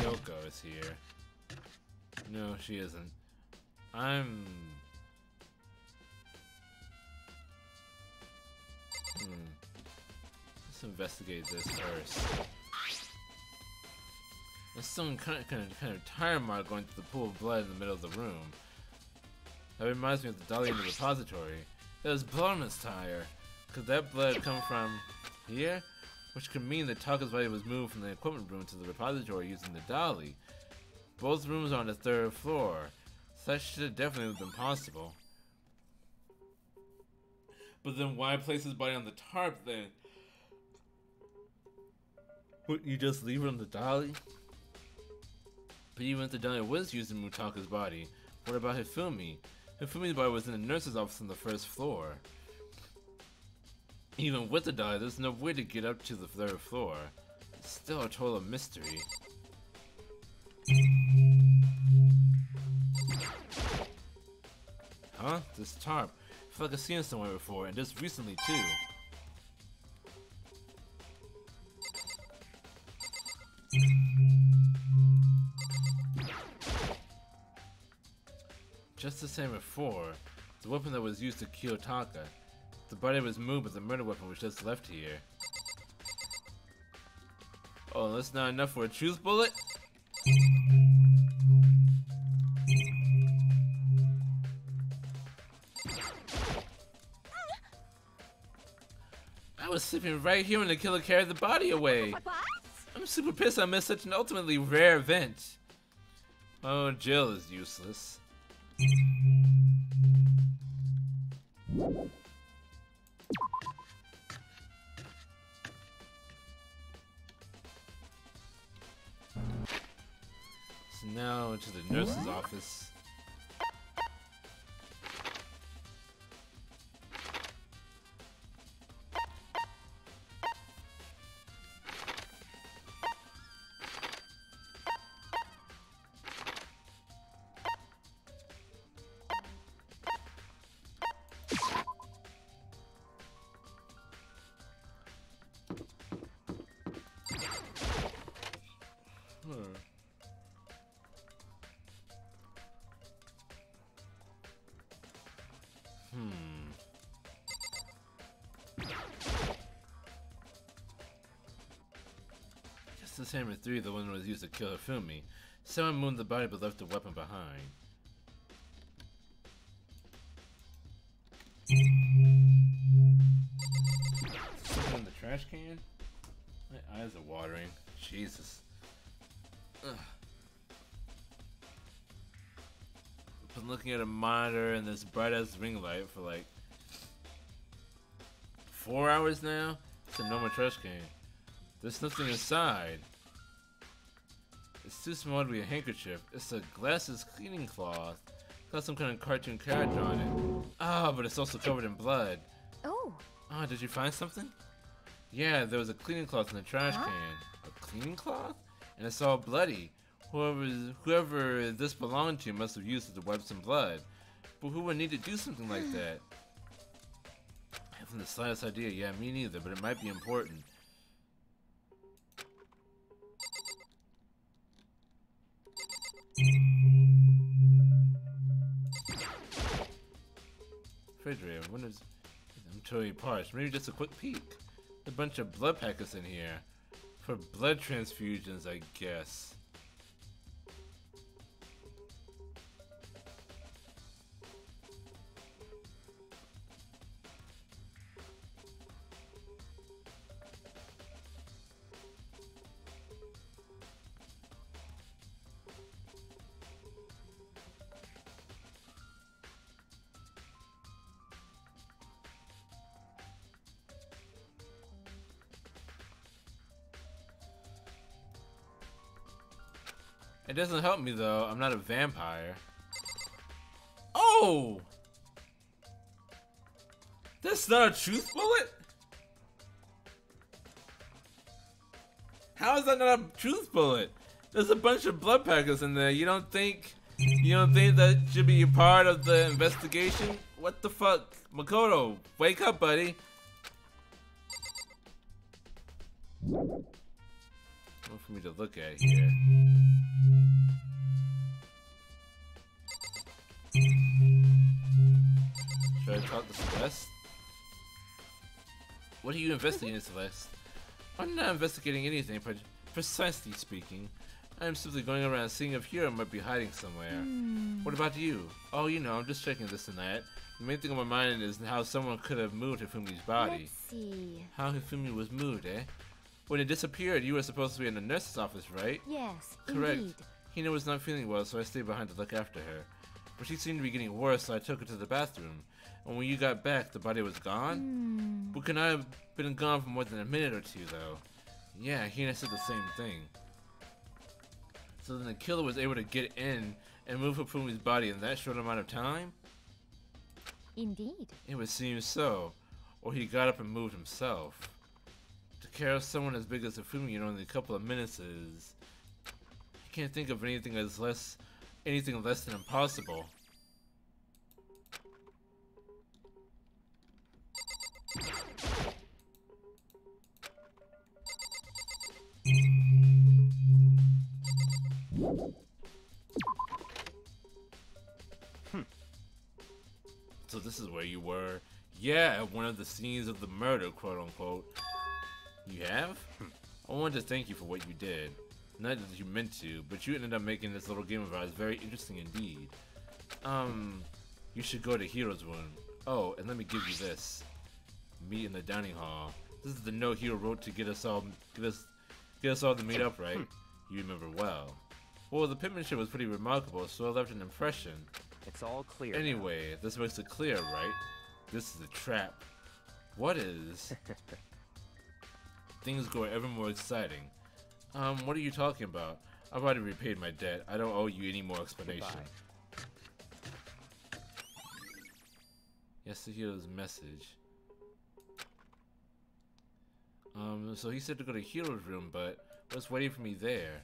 A: Yoko is here. No, she isn't. Let's investigate this first. There's some kind of tire mark going through the pool of blood in the middle of the room. That reminds me of the dolly in the repository. There's blood on this tire. Could that blood come from here? Which could mean that Taka's body was moved from the equipment room to the repository using the dolly. Both rooms are on the 3rd floor, so that should have definitely been possible. But then why place his body on the tarp then? Would you just leave her on the dolly? But even if the dolly was using Mutaka's body, what about Hifumi? Hifumi's body was in the nurse's office on the first floor. Even with the dolly, there's no way to get up to the third floor. It's still a total mystery. Huh? This tarp. I feel like I've seen it somewhere before, and just recently too. Just the same before, the weapon that was used to kill Taka. The body was moved, but the murder weapon was just left here. Oh, that's not enough for a truth bullet? I was sleeping right here when the killer carried the body away.
C: What?
A: I'm super pissed I missed such an ultimately rare event. Oh, Jill is useless. So now into the nurse's office. Just the same as 3, the one that was used to kill Hifumi. Someone moved the body but left the weapon behind. Something in the trash can? My eyes are watering. Jesus. Ugh. I've been looking at a monitor and this bright ass ring light for like 4 hours now. It's a normal trash can. There's nothing inside. It's too small to be a handkerchief. It's a glasses cleaning cloth. Got some kind of cartoon character on it. Ah, but it's also covered in blood.
C: Oh.
A: Ah, did you find something? Yeah, there was a cleaning cloth in the trash can. A cleaning cloth? And it's all bloody. Whoever this belonged to must have used it to wipe some blood. But who would need to do something like that? I haven't the slightest idea. Yeah, me neither, but it might be important. Refrigerator. I'm totally parched. Maybe just a quick peek. A bunch of blood packets in here. For blood transfusions, I guess. It doesn't help me though, I'm not a vampire. Oh! That's not a truth bullet? How is that not a truth bullet? There's a bunch of blood packets in there. You don't think that should be a part of the investigation? What the fuck? Makoto, wake up, buddy. What for me to look at here? Should I talk to Celeste? What are you investigating, Celeste? I'm not investigating anything, but precisely speaking, I'm simply going around seeing if Hiro might be hiding somewhere. What about you? Oh, you know, I'm just checking this and that. The main thing on my mind is how someone could have moved Hifumi's body.
C: Let's see.
A: How Hifumi was moved, eh? When it disappeared, you were supposed to be in the nurse's office, right?
C: Yes,
A: Correct.
C: indeed.
A: Hina was not feeling well, so I stayed behind to look after her. But she seemed to be getting worse, so I took her to the bathroom. And when you got back, the body was gone? But could not have been gone for more than a minute or two, though. Yeah, he and I said the same thing. So then the killer was able to get in and move Hifumi's body in that short amount of time?
C: Indeed.
A: It would seem so. Or he got up and moved himself. To carry someone as big as Hifumi in only a couple of minutes is... I can't think of anything less than impossible. So this is where you were. Yeah, at one of the scenes of the murder, quote unquote. You have? I wanted to thank you for what you did. Not that you meant to, but you ended up making this little game of ours very interesting indeed. You should go to Hero's Room. Oh, and let me give you this. Meet in the dining hall. This is the note Hero wrote to get us all to meet up, right? You remember well. Well, the penmanship was pretty remarkable, so I left an impression.
B: It's all clear.
A: Anyway, this makes it clear, right? This is a trap. What is? Things grow ever more exciting. What are you talking about? I've already repaid my debt. I don't owe you any more explanation. Yasuhiro's message. So he said to go to Hero's room, but what's waiting for me there?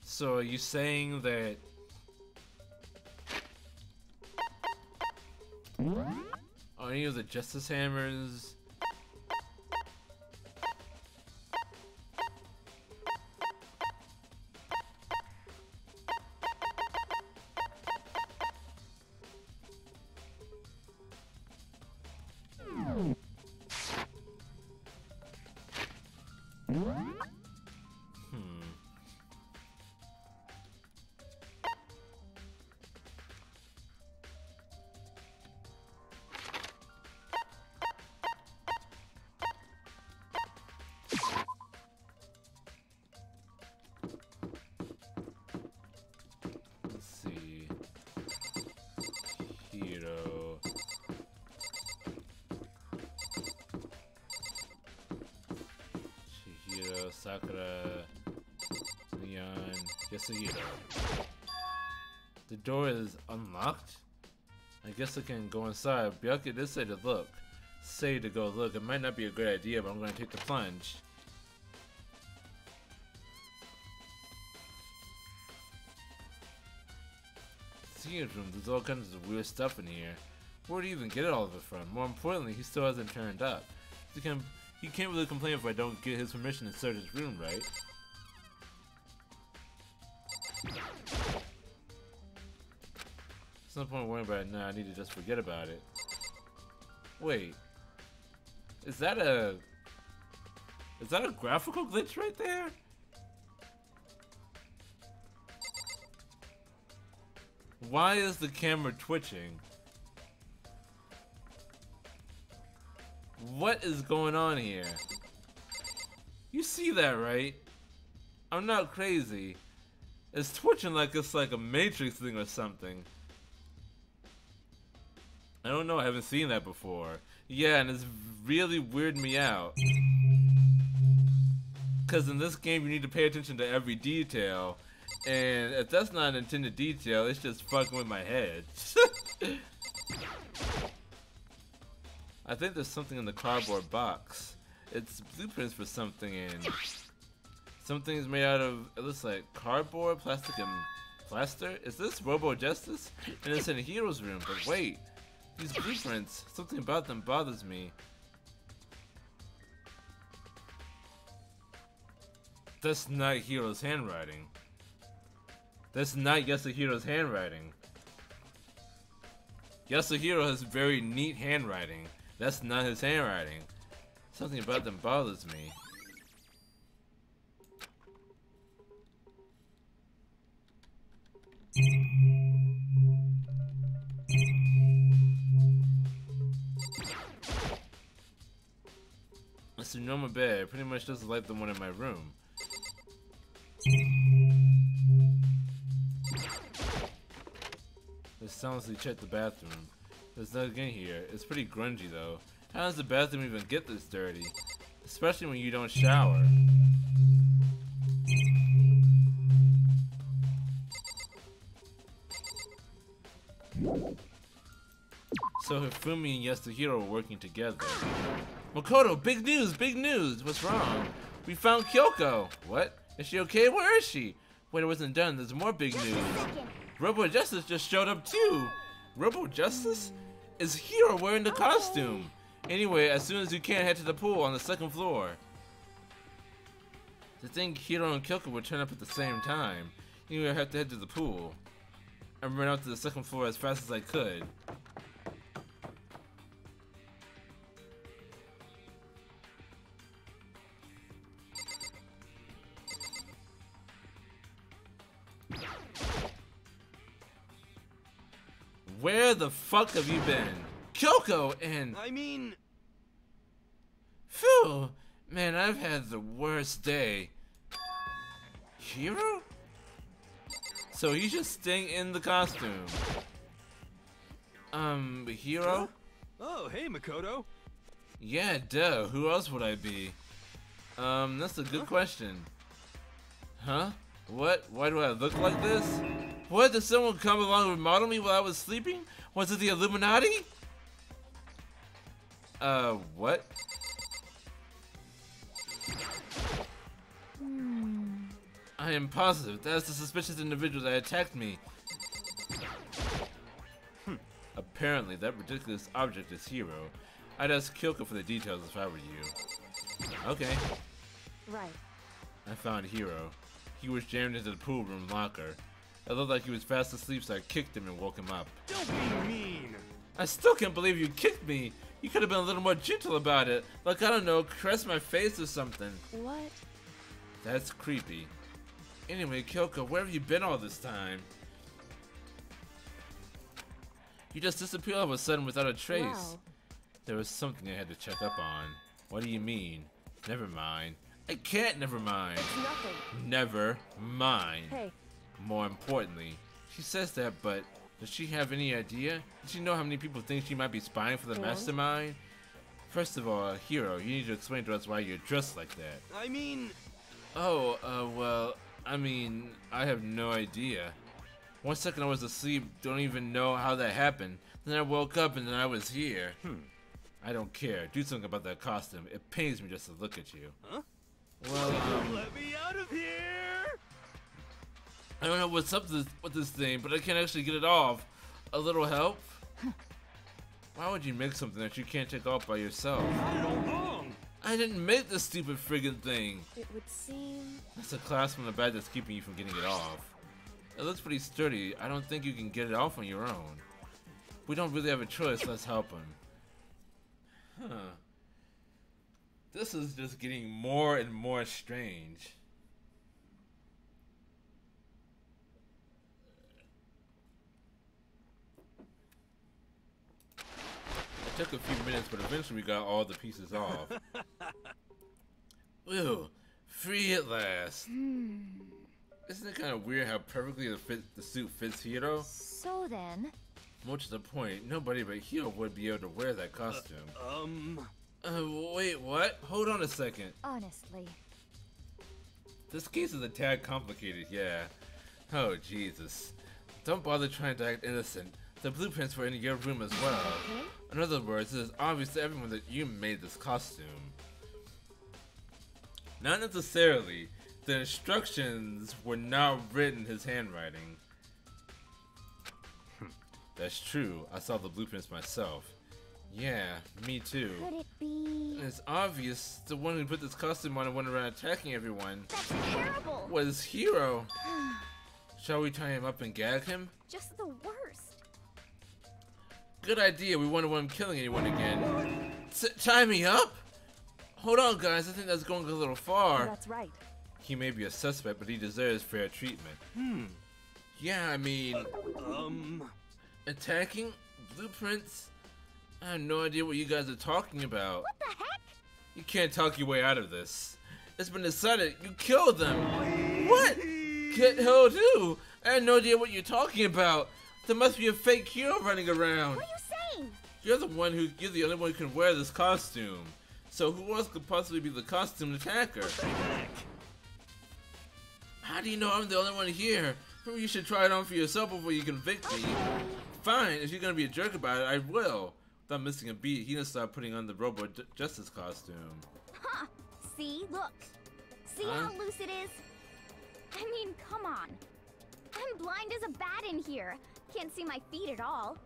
A: So are you saying that... Are any of the Justice Hammers... Sakura, Leon, Yasuhiro. The door is unlocked? I guess I can go inside. Byakuya did say to look. Say to go look. It might not be a great idea, but I'm going to take the plunge. Senior's room, there's all kinds of weird stuff in here. Where do you even get all of it from? More importantly, he still hasn't turned up. He can't really complain if I don't get his permission to search his room, right? There's no point worrying about it now. I need to just forget about it. Wait. Is that a graphical glitch right there? Why is the camera twitching? What is going on here? You see that, right? I'm not crazy. It's twitching like it's like a Matrix thing or something. I don't know, I haven't seen that before. Yeah, and it's really weirding me out. Cause in this game you need to pay attention to every detail. And if that's not an intended detail, it's just fucking with my head. I think there's something in the cardboard box. It's blueprints for something, and something's made out of, it looks like cardboard, plastic, and plaster. Is this Robo Justice? And it's in a Hero's room, but wait, these blueprints, something about them bothers me. That's not Hero's handwriting. That's not Yasuhiro's handwriting. Yasuhiro has very neat handwriting. That's not his handwriting. Something about them bothers me. It's a normal bed, pretty much just like the one in my room. Let's silently check the bathroom. There's nothing in here. It's pretty grungy though. How does the bathroom even get this dirty? Especially when you don't shower. So Hifumi and Yasuhiro were working together. Makoto, big news, big news! What's wrong? We found Kyoko! What? Is she okay? Where is she? Wait, it wasn't done. There's more big news. Robo Justice just showed up too! Robo Justice? Is Hiro wearing the costume? Anyway, as soon as you can, head to the pool on the second floor. To think Hiro and Kyoko would turn up at the same time. Anyway, I have to head to the pool. I ran out to the second floor as fast as I could. Where the fuck have you been? Kyoko and...
H: I mean...
A: Phew! Man, I've had the worst day. Hiro? So he's just staying in the costume. Hiro?
H: Oh, hey, Makoto.
A: Yeah, duh. Who else would I be? That's a good question. Huh? What? Why do I look like this? What? Did someone come along and remodel me while I was sleeping? Was it the Illuminati? What? I am positive that's the suspicious individual that attacked me. Apparently, that ridiculous object is Hiro. I'd ask Kyoko for the details if I were you. Okay.
G: Right.
A: I found Hiro. He was jammed into the pool room locker. It looked like he was fast asleep, so I kicked him and woke him up.
H: Don't be mean.
A: I still can't believe you kicked me. You could have been a little more gentle about it. Like, I don't know, caress my face or something.
G: What?
A: That's creepy. Anyway, Kyoko, where have you been all this time? You just disappeared all of a sudden without a trace.
G: Wow.
A: There was something I had to check up on. What do you mean? Never mind. I can't never mind.
G: It's nothing.
A: Never mind.
G: Hey.
A: More importantly, she says that, but does she have any idea? Does she know how many people think she might be spying for the
G: And?
A: mastermind? First of all, Hiro, you need to explain to us why you're dressed like that.
H: I mean...
A: Oh, well, I have no idea. 1 second I was asleep, don't even know how that happened. Then I woke up and then I was here. I don't care. Do something about that costume. It pains me just to look at you.
H: Huh?
A: Well,
H: Let me out of here!
A: I don't know what's up with this thing, but I can't actually get it off. A little help? Why would you make something that you can't take off by yourself?
H: Got it all wrong.
A: I didn't make this stupid friggin' thing.
G: It would seem...
A: That's a clasp from the bag that's keeping you from getting it off. It looks pretty sturdy. I don't think you can get it off on your own. We don't really have a choice. Let's help him. Huh. This is just getting more and more strange. It took a few minutes, but eventually we got all the pieces off. Ew, free at last. Isn't it kind of weird how perfectly the suit fits Hiro?
C: So then...
A: More to the point, nobody but Hiro would be able to wear that costume. Wait, what? Hold on a second.
C: honestly...
A: This case is a tad complicated, yeah. Oh, Jesus. Don't bother trying to act innocent. The blueprints were in your room as well. In other words, it is obvious to everyone that you made this costume. Not necessarily. The instructions were not written in his handwriting. That's true. I saw the blueprints myself. Yeah, me too.
C: Could it be...
A: And it's obvious the one who put this costume on and went around attacking everyone
C: That's terrible!
A: was Hiro. Shall we tie him up and gag him?
C: Just the worst.
A: Good idea. We wouldn't want him killing anyone again. Tie me up? Hold on, guys. I think that's going a little far.
G: That's right.
A: He may be a suspect, but he deserves fair treatment. Yeah, I mean... Attacking? Blueprints? I have no idea what you guys are talking about.
C: What the heck?
A: You can't talk your way out of this. It's been decided. You killed them. What? Get hell do? I have no idea what you're talking about. There must be a fake hero running around.
C: What are you saying?
A: You're the only one who can wear this costume. So who else could possibly be the costume attacker?
B: What the heck?
A: How do you know I'm the only one here? Maybe you should try it on for yourself before you convict me. Fine, if you're gonna be a jerk about it, I will. Without missing a beat, Hina started putting on the Robo Justice costume.
C: Huh. See? Look. See how loose it is? I mean, come on. I'm blind as a bat in here. Can't see my feet at all.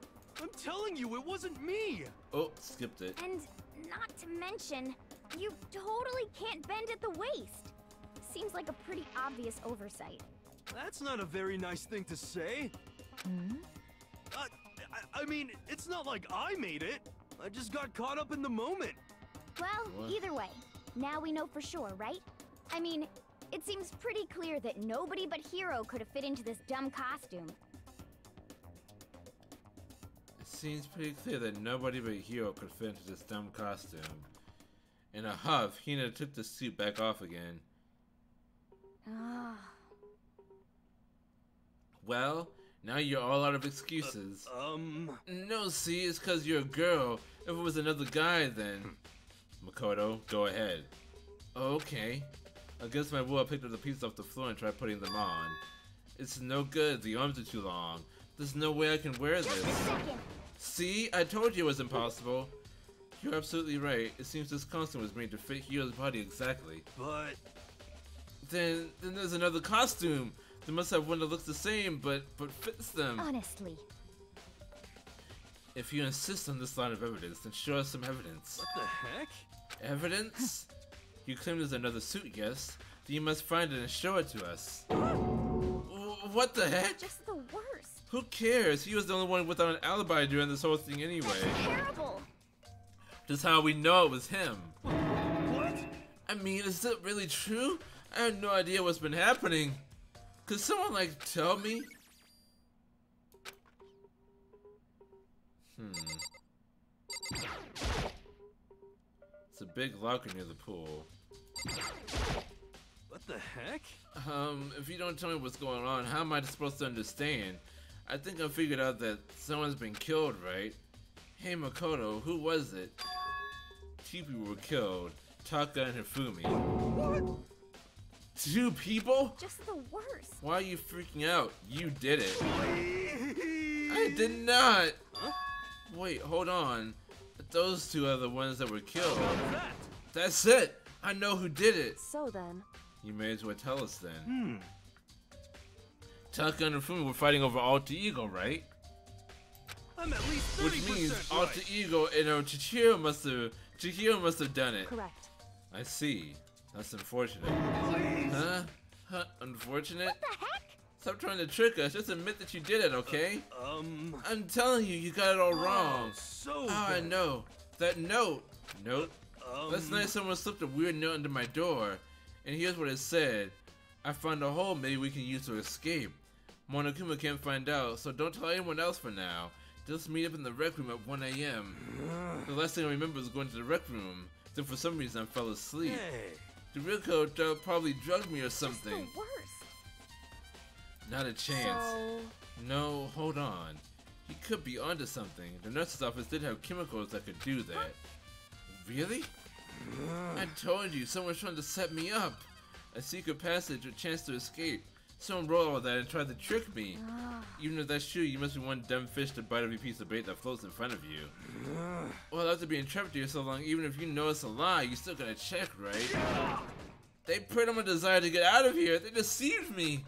I: I'm telling you, it wasn't me!
A: Oh, skipped it.
C: And not to mention, you totally can't bend at the waist. Seems like a pretty obvious oversight.
I: That's not a very nice thing to say. I mean, it's not like I made it. I just got caught up in the moment.
C: Well, either way, now we know for sure, right? I mean, it seems pretty clear that nobody but Hero could have fit into this dumb costume.
A: It seems pretty clear that nobody but Hero could fit into this dumb costume. In a huff, Hina took the suit back off again. Well, now you're all out of excuses. No, see, it's cause you're a girl. If it was another guy, then... Makoto, go ahead. Okay. Against my will, I picked up the pieces off the floor and tried putting them on. It's no good, the arms are too long. There's no way I can wear this.
C: Just a second.
A: See, I told you it was impossible. You're absolutely right. It seems this costume was made to fit Hiro's body exactly.
I: But...
A: Then there's another costume. They must have one that looks the same, but fits them.
C: Honestly.
A: If you insist on this line of evidence, then show us some evidence.
I: what the heck?
A: Evidence? You claim there's another suit, yes? Then you must find it and show it to us. What the heck?
C: Just the worst.
A: Who cares? He was the only one without an alibi during this whole thing anyway.
C: That's terrible.
A: Just how we know it was him.
I: What?
A: I mean, is it really true? I have no idea what's been happening. Could someone, like, tell me? It's a big locker near the pool.
I: What the heck?
A: If you don't tell me what's going on, how am I supposed to understand? I think I figured out that someone's been killed, right? Hey Makoto, who was it? Two people were killed. Taka and Hifumi.
I: What?
A: 2 people?
C: Just the worst.
A: Why are you freaking out? You did it. I did not.
I: Huh?
A: Wait, hold on. Those 2 are the ones that were killed.
I: How's that?
A: That's it. I know who did it.
G: So then,
A: You may as well tell us then. Taka and Hifumi were fighting over alter ego, right?
I: I'm at least 30%
A: Which means
I: right.
A: alter ego and Chihiro must have done it.
G: correct.
A: I see. That's unfortunate.
I: Please.
A: Huh? Unfortunate?
C: What the heck?
A: Stop trying to trick us. Just admit that you did it, okay? I'm telling you, you got it all wrong.
I: So
A: I
I: bad.
A: know. That note. Note? Last night someone slipped a weird note under my door. And here's what it said. I found a hole maybe we can use to escape. Monokuma can't find out, so don't tell anyone else for now. Just meet up in the rec room at 1 a.m. The last thing I remember was going to the rec room. Then for some reason I fell asleep.
I: Hey.
A: The real coach probably drugged me or something.
C: Just the worst.
A: Not a chance.
G: So,
A: No, hold on. He could be onto something. The nurse's office did have chemicals that could do that. Really? I told you, someone's trying to set me up. A secret passage, a chance to escape. Someone wrote all that and tried to trick me. Even if that's true, you must be one dumb fish to bite every piece of bait that floats in front of you. Well, after being trapped here so long, even if you know it's a lie, you still gotta check, right? They preyed on my desire to get out of here. They deceived me.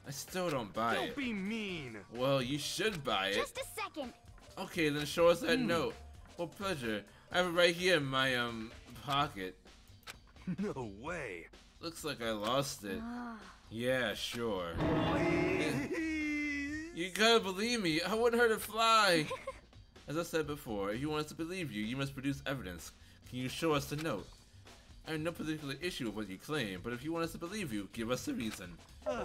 A: I still don't buy
I: Don't
A: it.
I: be mean.
A: Well, you should buy it.
C: Just a second.
A: Okay, then show us that note. Well, pleasure. I have it right here in my, pocket.
I: No way.
A: Looks like I lost it. Yeah, sure. You gotta believe me. I wouldn't hurt a fly. As I said before, if you want us to believe you, you must produce evidence. Can you show us the note? I have no particular issue with what you claim, but if you want us to believe you, give us a reason. What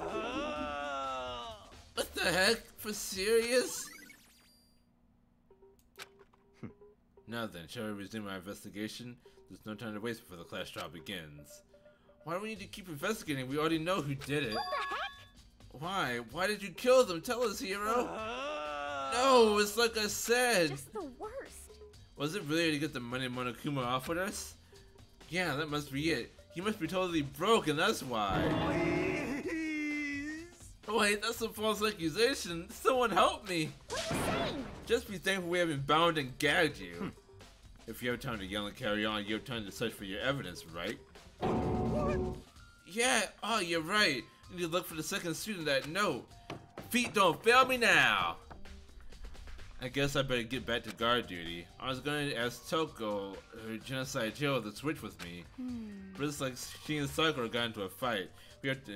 A: the heck? For serious? Now then, shall we resume our investigation? There's no time to waste before the class trial begins. Why do we need to keep investigating? We already know who did it.
C: What the heck?
A: Why? Why did you kill them? Tell us, hero. No, it's like I said.
C: Just the worst.
A: Was it really to get the money Monokuma offered us? Yeah, that must be it. He must be totally broke, and that's why.
I: Please.
A: Oh, wait, that's a false accusation. Someone help me.
C: What are you saying?
A: Just be thankful we haven't bound and gagged you. If you have time to yell and carry on, you have time to search for your evidence, right? Yeah, oh, you're right. You need to look for the second student that note. Feet don't fail me now. I guess I better get back to guard duty. I was going to ask Toko, her genocide Jill, to switch with me. But it's like she and Sakura got into a fight. We have to...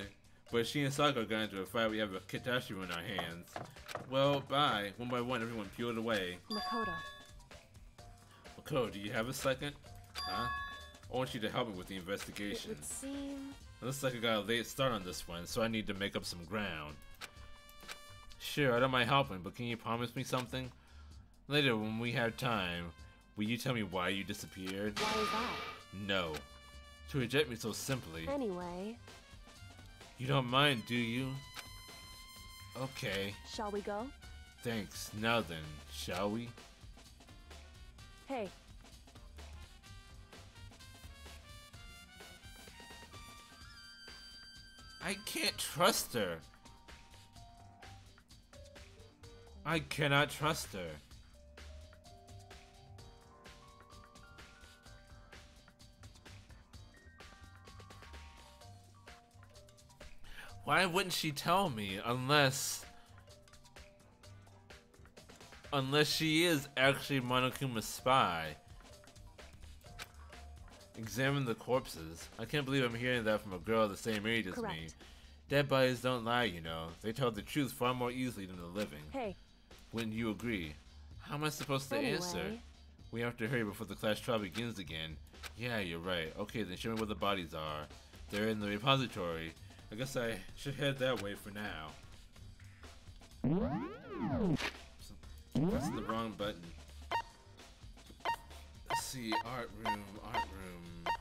A: But she and Sakura got into a fight, we have a catastrophe in our hands. Well, bye. One by one, everyone peeled away.
G: Makoto.
A: Makoto, do you have a second? Huh? I want you to help me with the
G: It
A: investigation.
G: would seem...
A: It looks like I got a late start on this one, so I need to make up some ground. Sure, I don't mind helping, but can you promise me something? Later, when we have time, will you tell me why you disappeared?
G: Why is that?
A: No. To reject me so simply.
G: Anyway,
A: You don't mind, do you? Okay.
G: shall we go?
A: Thanks. Now then, shall we?
G: Hey,
A: I can't trust her. I cannot trust her. Why wouldn't she tell me unless she is actually Monokuma's spy? Examine the corpses. I can't believe I'm hearing that from a girl the same age as me.
G: Correct.
A: Dead bodies don't lie, you know. They tell the truth far more easily than the living.
G: hey,
A: Wouldn't you agree? How am I supposed to answer?
G: Anyway.
A: We have to hurry before the class trial begins again. Yeah, you're right. Okay, then show me where the bodies are. They're in the repository. I guess I should head that way for now. Pressing the wrong button. Let's see, art room, art room.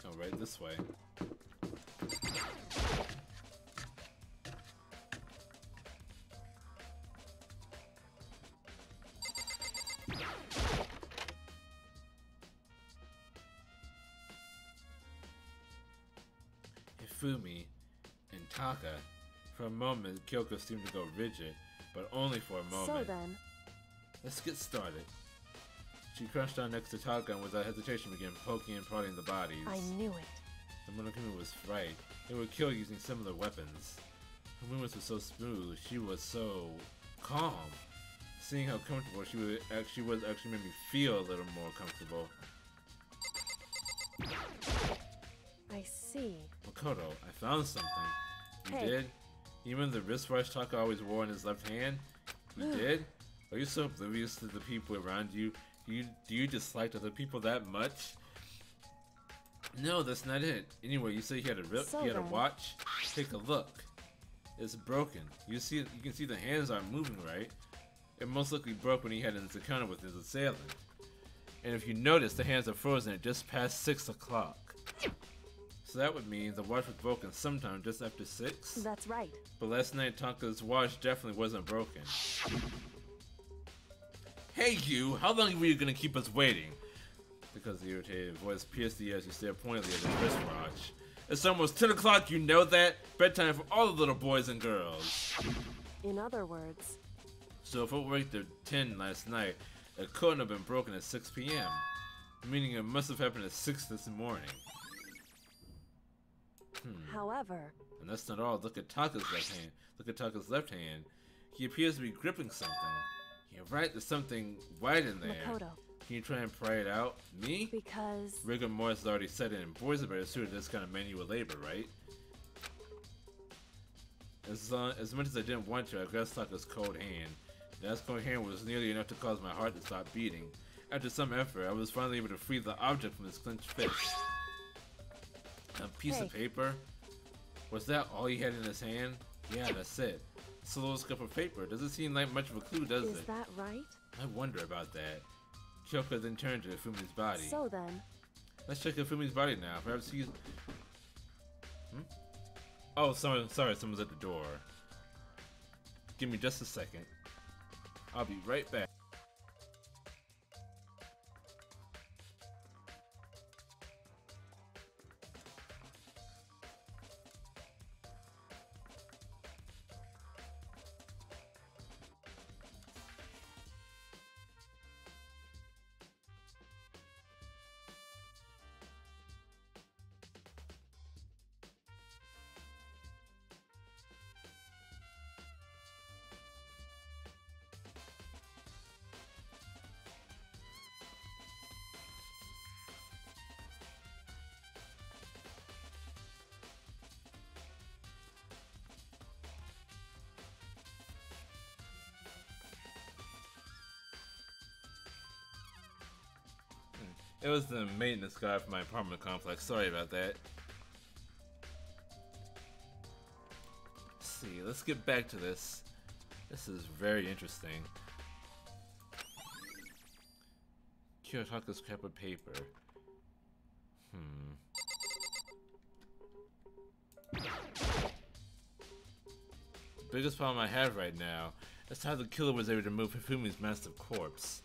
A: Oh, right this way. Hifumi and Taka. For a moment, Kyoko seemed to go rigid, but only for a moment.
G: so then,
A: Let's get started. She crouched down next to Taka and without hesitation began poking and prodding the bodies.
G: I knew it.
A: The Monokuma was right. They would kill using similar weapons. Her movements were so smooth. She was so calm. Seeing how comfortable she was actually made me feel a little more comfortable.
G: I see.
A: Makoto, I found something. You
G: Hey.
A: did? Even the wristwatch Taka always wore in his left hand? You did? Are you so oblivious to the people around you? Do you dislike other people that much? No, that's not it. Anyway, you say he had a
G: So
A: he had a
G: then-
A: watch? Take a look. It's broken. You can see the hands aren't moving, right? It most likely broke when he had an encounter with his assailant. And if you notice, the hands are frozen at just past 6 o'clock. So that would mean the watch was broken sometime just after 6?
G: That's right.
A: But last night Taka's watch definitely wasn't broken. Hey you! How long were you gonna keep us waiting? Because the irritated voice pierced the air as you stared pointedly at his wristwatch. It's almost 10 o'clock, you know that? Bedtime for all the little boys and girls.
G: In other words,
A: So if it worked at 10 last night, it couldn't have been broken at 6 p.m. Meaning it must have happened at 6 this morning.
G: however,
A: And that's not all. Look at Taka's left hand. Look at Taka's left hand. He appears to be gripping something. You're right, there's something white in there.
G: Makoto,
A: Can you try and pry it out? Me?
G: because...
A: Rigor mortis has already set in. Boys are better suited to this kind of manual labor, right? As much as I didn't want to, I grasped Taka's cold hand. That cold hand was nearly enough to cause my heart to stop beating. After some effort, I was finally able to free the object from his clenched fist. A piece of paper? Was that all he had in his hand? Yeah, that's it. It's a little scrap of paper. Doesn't seem like much of a clue, does it?
G: Is that right?
A: I wonder about that. Kyoko then turned to Fumi's body.
G: So then...
A: Let's check Fumi's body now. Perhaps he's... Oh, sorry, someone's at the door. Give me just a second. I'll be right back. It was the maintenance guy for my apartment complex. Sorry about that. Let's see. Let's get back to this. This is very interesting. Kyotoka's scrap of paper. The biggest problem I have right now is how the killer was able to move Hifumi's massive corpse.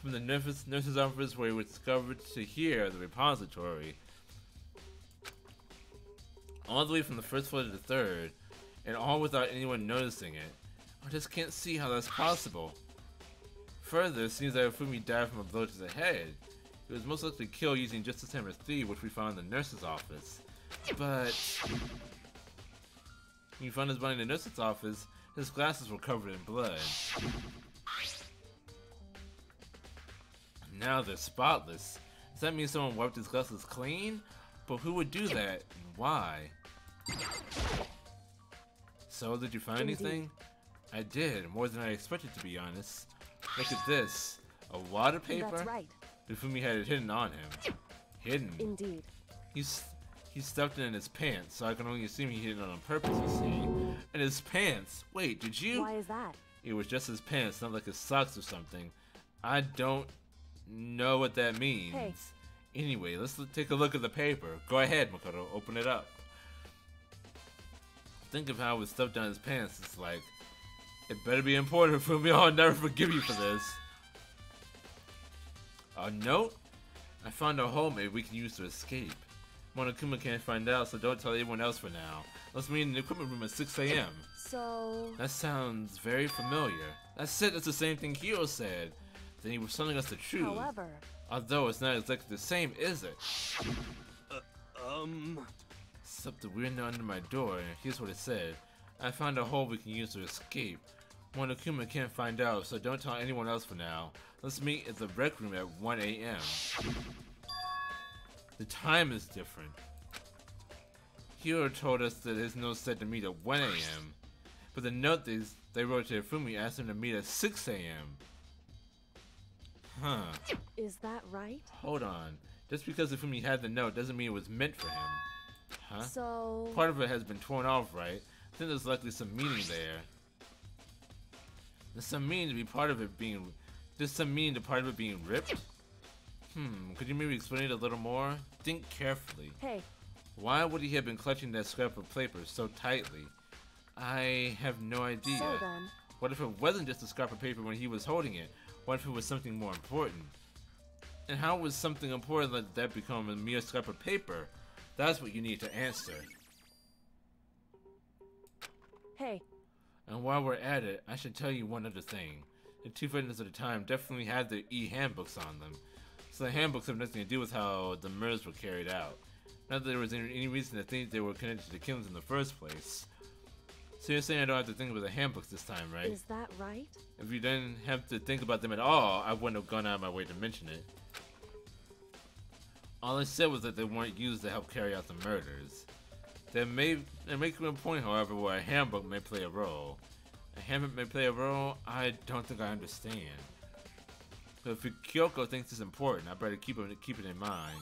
A: From the nurse's office where he was discovered to here, the repository. All the way from the first floor to the third, and all without anyone noticing it. I just can't see how that's possible. Further, it seems that Hifumi died from a blow to the head. He was most likely killed using Justice Hammer 3, which we found in the nurse's office. But when we found his body in the nurse's office, his glasses were covered in blood. Now they're spotless. Does that mean someone wiped his glasses clean? But who would do that, and why? So, did you find anything? I did, more than I expected, to be honest. Look at this. A water paper?
G: That's right.
A: Hifumi had it hidden on him. Hidden?
G: Indeed.
A: He stuffed it in his pants, so I can only assume he hid it on purpose, you see. In his pants? Wait, did you?
G: Why is that?
A: It was just his pants, not like his socks or something. I don't know what that means.
G: Hey.
A: Anyway, let's take a look at the paper. Go ahead, Makoto, open it up. Think of how it was stuffed down his pants. It's like, it better be important for me. I'll never forgive you for this. A note? I found a hole maybe we can use to escape. Monokuma can't find out, so don't tell anyone else for now. Let's meet in the equipment room at 6 a.m.
G: So...
A: That sounds very familiar. That's it, that's the same thing Hiro said. Then he was telling us the truth.
G: However...
A: Although it's not exactly the same, is it? Something weird under my door, and here's what it said. I found a hole we can use to escape. Monokuma can't find out, so don't tell anyone else for now. Let's meet at the rec room at 1 a.m. The time is different. Hiro told us that his note said to meet at 1 a.m. But the note they wrote to Hifumi asked him to meet at 6 a.m. Huh.
G: Is that right?
A: Hold on. Just because Hifumi had the note doesn't mean it was meant for him. Huh?
G: So...
A: Part of it has been torn off, right? I think there's likely some meaning there. There's some meaning to be part of it being... There's some meaning to part of it being ripped? Could you maybe explain it a little more? Think carefully.
G: Hey.
A: Why would he have been clutching that scrap of paper so tightly? I have no idea.
G: So then...
A: What if it wasn't just a scrap of paper when he was holding it? What if it was something more important? And how was something important like that become a mere scrap of paper? That's what you need to answer.
G: Hey.
A: And while we're at it, I should tell you one other thing. The two vendors at the time definitely had their e-handbooks on them. So the handbooks have nothing to do with how the murders were carried out. Not that there was any reason to think they were connected to the killings in the first place. So you're saying I don't have to think about the handbooks this time, right?
G: Is that right?
A: If you didn't have to think about them at all, I wouldn't have gone out of my way to mention it. All I said was that they weren't used to help carry out the murders. There may come a point, however, where a handbook may play a role. A handbook may play a role? I don't think I understand. But if Kyoko thinks it's important, I better keep it in mind.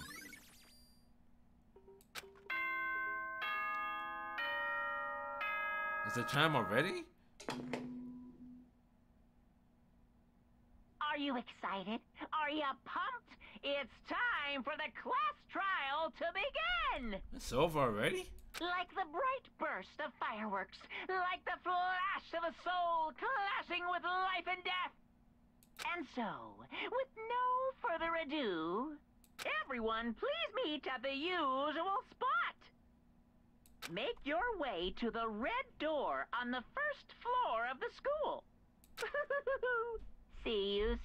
A: Is it time already?
E: Are you excited? Are you pumped? It's time for the class trial to begin!
A: It's over already?
E: Like the bright burst of fireworks, like the flash of a soul clashing with life and death. And so, with no further ado, everyone please meet at the usual spot. Make your way to the red door on the first floor of the school. See you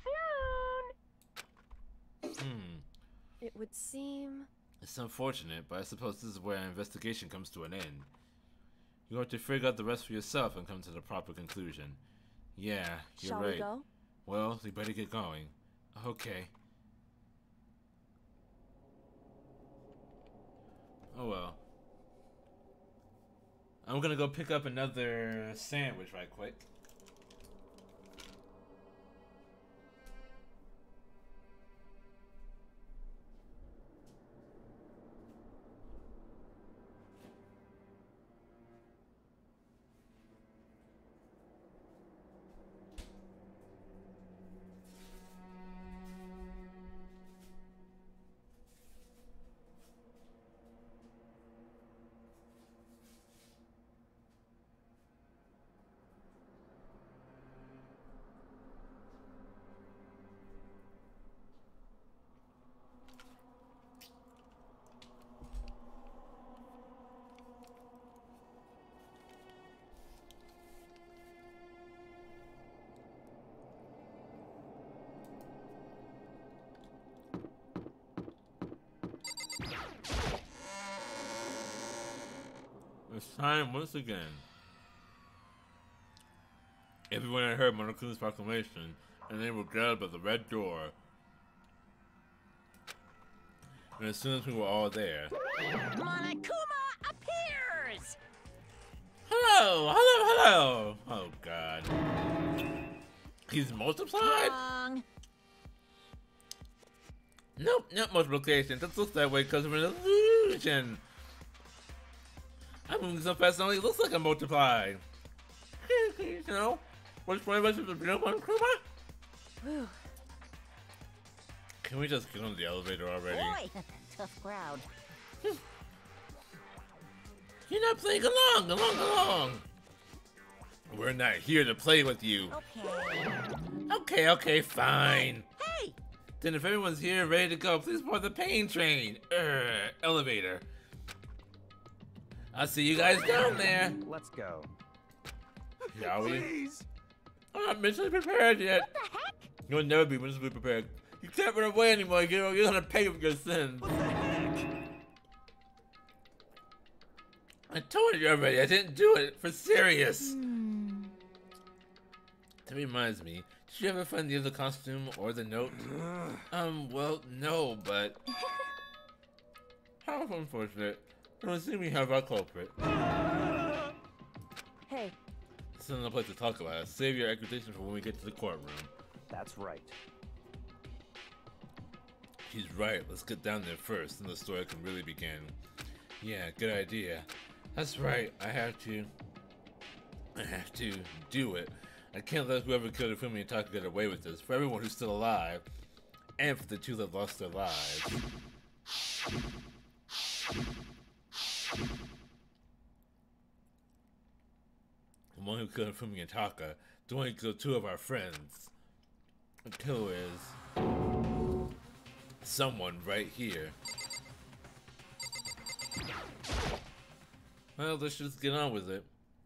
E: soon.
G: It would seem...
A: It's unfortunate, but I suppose this is where our investigation comes to an end. You have to figure out the rest for yourself and come to the proper conclusion. Yeah, you're
G: Shall
A: right.
G: we go?
A: Well, we better get going. Okay. Oh well. I'm gonna go pick up another sandwich right quick. It's time once again. Everyone had heard Monokuma's proclamation, and they were gathered by the red door. And as soon as we were all there,
F: Monokuma appears!
A: hello, hello, hello! Oh God, he's multiplied?
F: Wrong.
A: Nope, not multiplication. That looks that way because of an illusion. I'm moving so fast it only looks like I'm multiplied. You know, which one of us is the real Monokuma?
G: Whew.
A: Can we just get on the elevator already?
F: Boy, tough crowd.
A: You're not playing along. We're not here to play with you.
F: Okay.
A: Okay, fine.
F: Hey!
A: Then if everyone's here ready to go, please board the pain train. Elevator. I'll see you guys down there.
B: Let's go.
A: Shall we?
I: Please.
A: I'm not mentally prepared yet.
C: What the heck?
A: You'll never be mentally prepared. You can't run away anymore. You're gonna pay for your sins.
I: What the heck?
A: I told you already. I didn't do it for serious. That reminds me. Did you ever find the other costume or the note? Well, no, but how unfortunate. I don't see we have our culprit.
G: Hey,
A: This isn't a place to talk about it. Save your accusation for when we get to the courtroom.
B: That's right.
A: He's right. Let's get down there first, and the story can really begin. Yeah, good idea. That's right. I have to do it. I can't let whoever killed Ifumi and Taka get away with this. For everyone who's still alive, and for the two that lost their lives. The one who killed Ifumi and Taka, the one who killed two of our friends. The killer is someone right here. Well, let's just get on with it.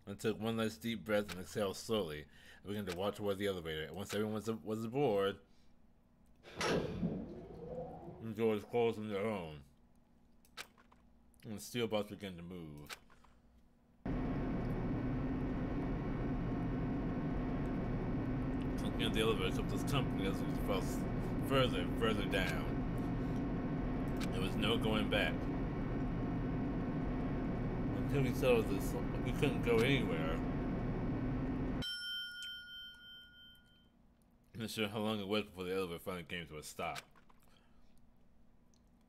A: I took one last deep breath and exhaled slowly. I began to walk toward the elevator. Once everyone was aboard, the doors closed on their own, and the steel box began to move. Looking at the elevator kept us company as we fell further and further down. There was no going back. Until we settled this, we couldn't go anywhere. I'm not sure how long it was before the elevator finally came to a stop.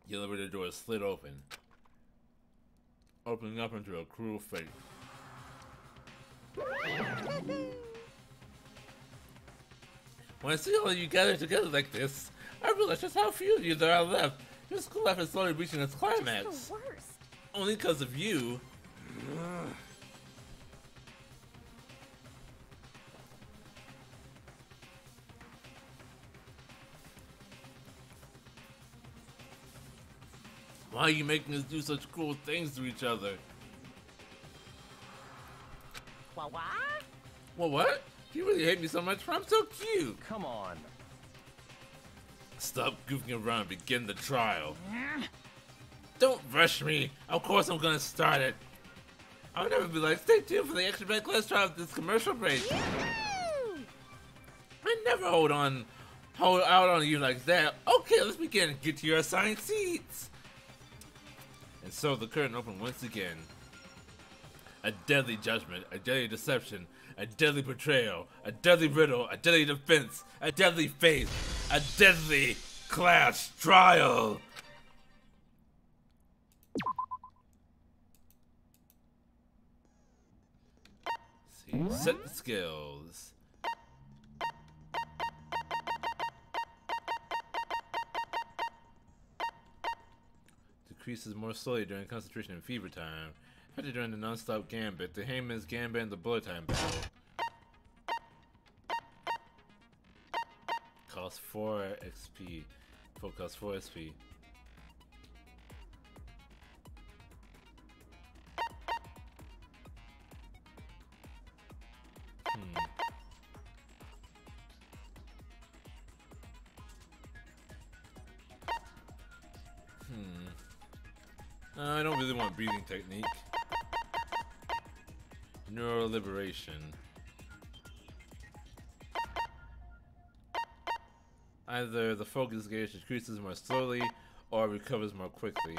A: The elevator door slid open, opening up into a cruel fate. When I see all of you gathered together like this, I realize just how few of you there are left. Your school life is slowly reaching its climax.
C: Just the worst.
A: Only because of you. Why are you making us do such cruel things to each other?
F: What?
A: Well, what? You really hate me so much, but I'm so cute.
B: Come on.
A: Stop goofing around and begin the trial. Don't rush me. Of course I'm gonna start it. I'll never be like, stay tuned for the extra bad class trial of this commercial break. I never hold out on you like that. Okay, let's begin. Get to your assigned seats. And so the curtain opened once again. A deadly judgment, a deadly deception, a deadly betrayal, a deadly riddle, a deadly defense, a deadly fate, a deadly class trial. See, set the skills. Decreases more slowly during concentration and fever time. Effective during the non-stop gambit, the Hangman's Gambit, and the bullet time battle. Costs 4 XP. Costs 4 SP. I don't really want breathing technique. Neural liberation. Either the focus gauge decreases more slowly or recovers more quickly.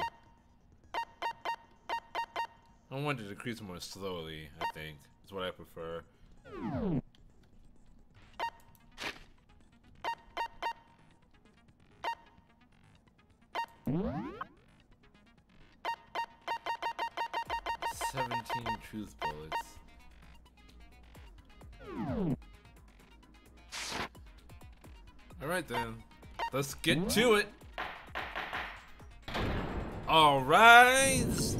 A: I want to decrease more slowly, I think. Is what I prefer. Truth bullets. Alright then. Let's get to it. Alright.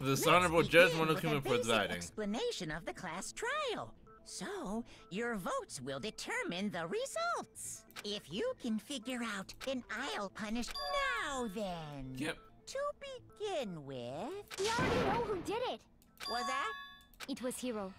A: This honorable judge Monokuma presiding.
F: Explanation of the class trial. So, your votes will determine the results. If you can figure out, then I'll punish now then.
A: Yep.
F: To begin with...
C: We already know who did it.
F: Was that?
C: It was Hiro.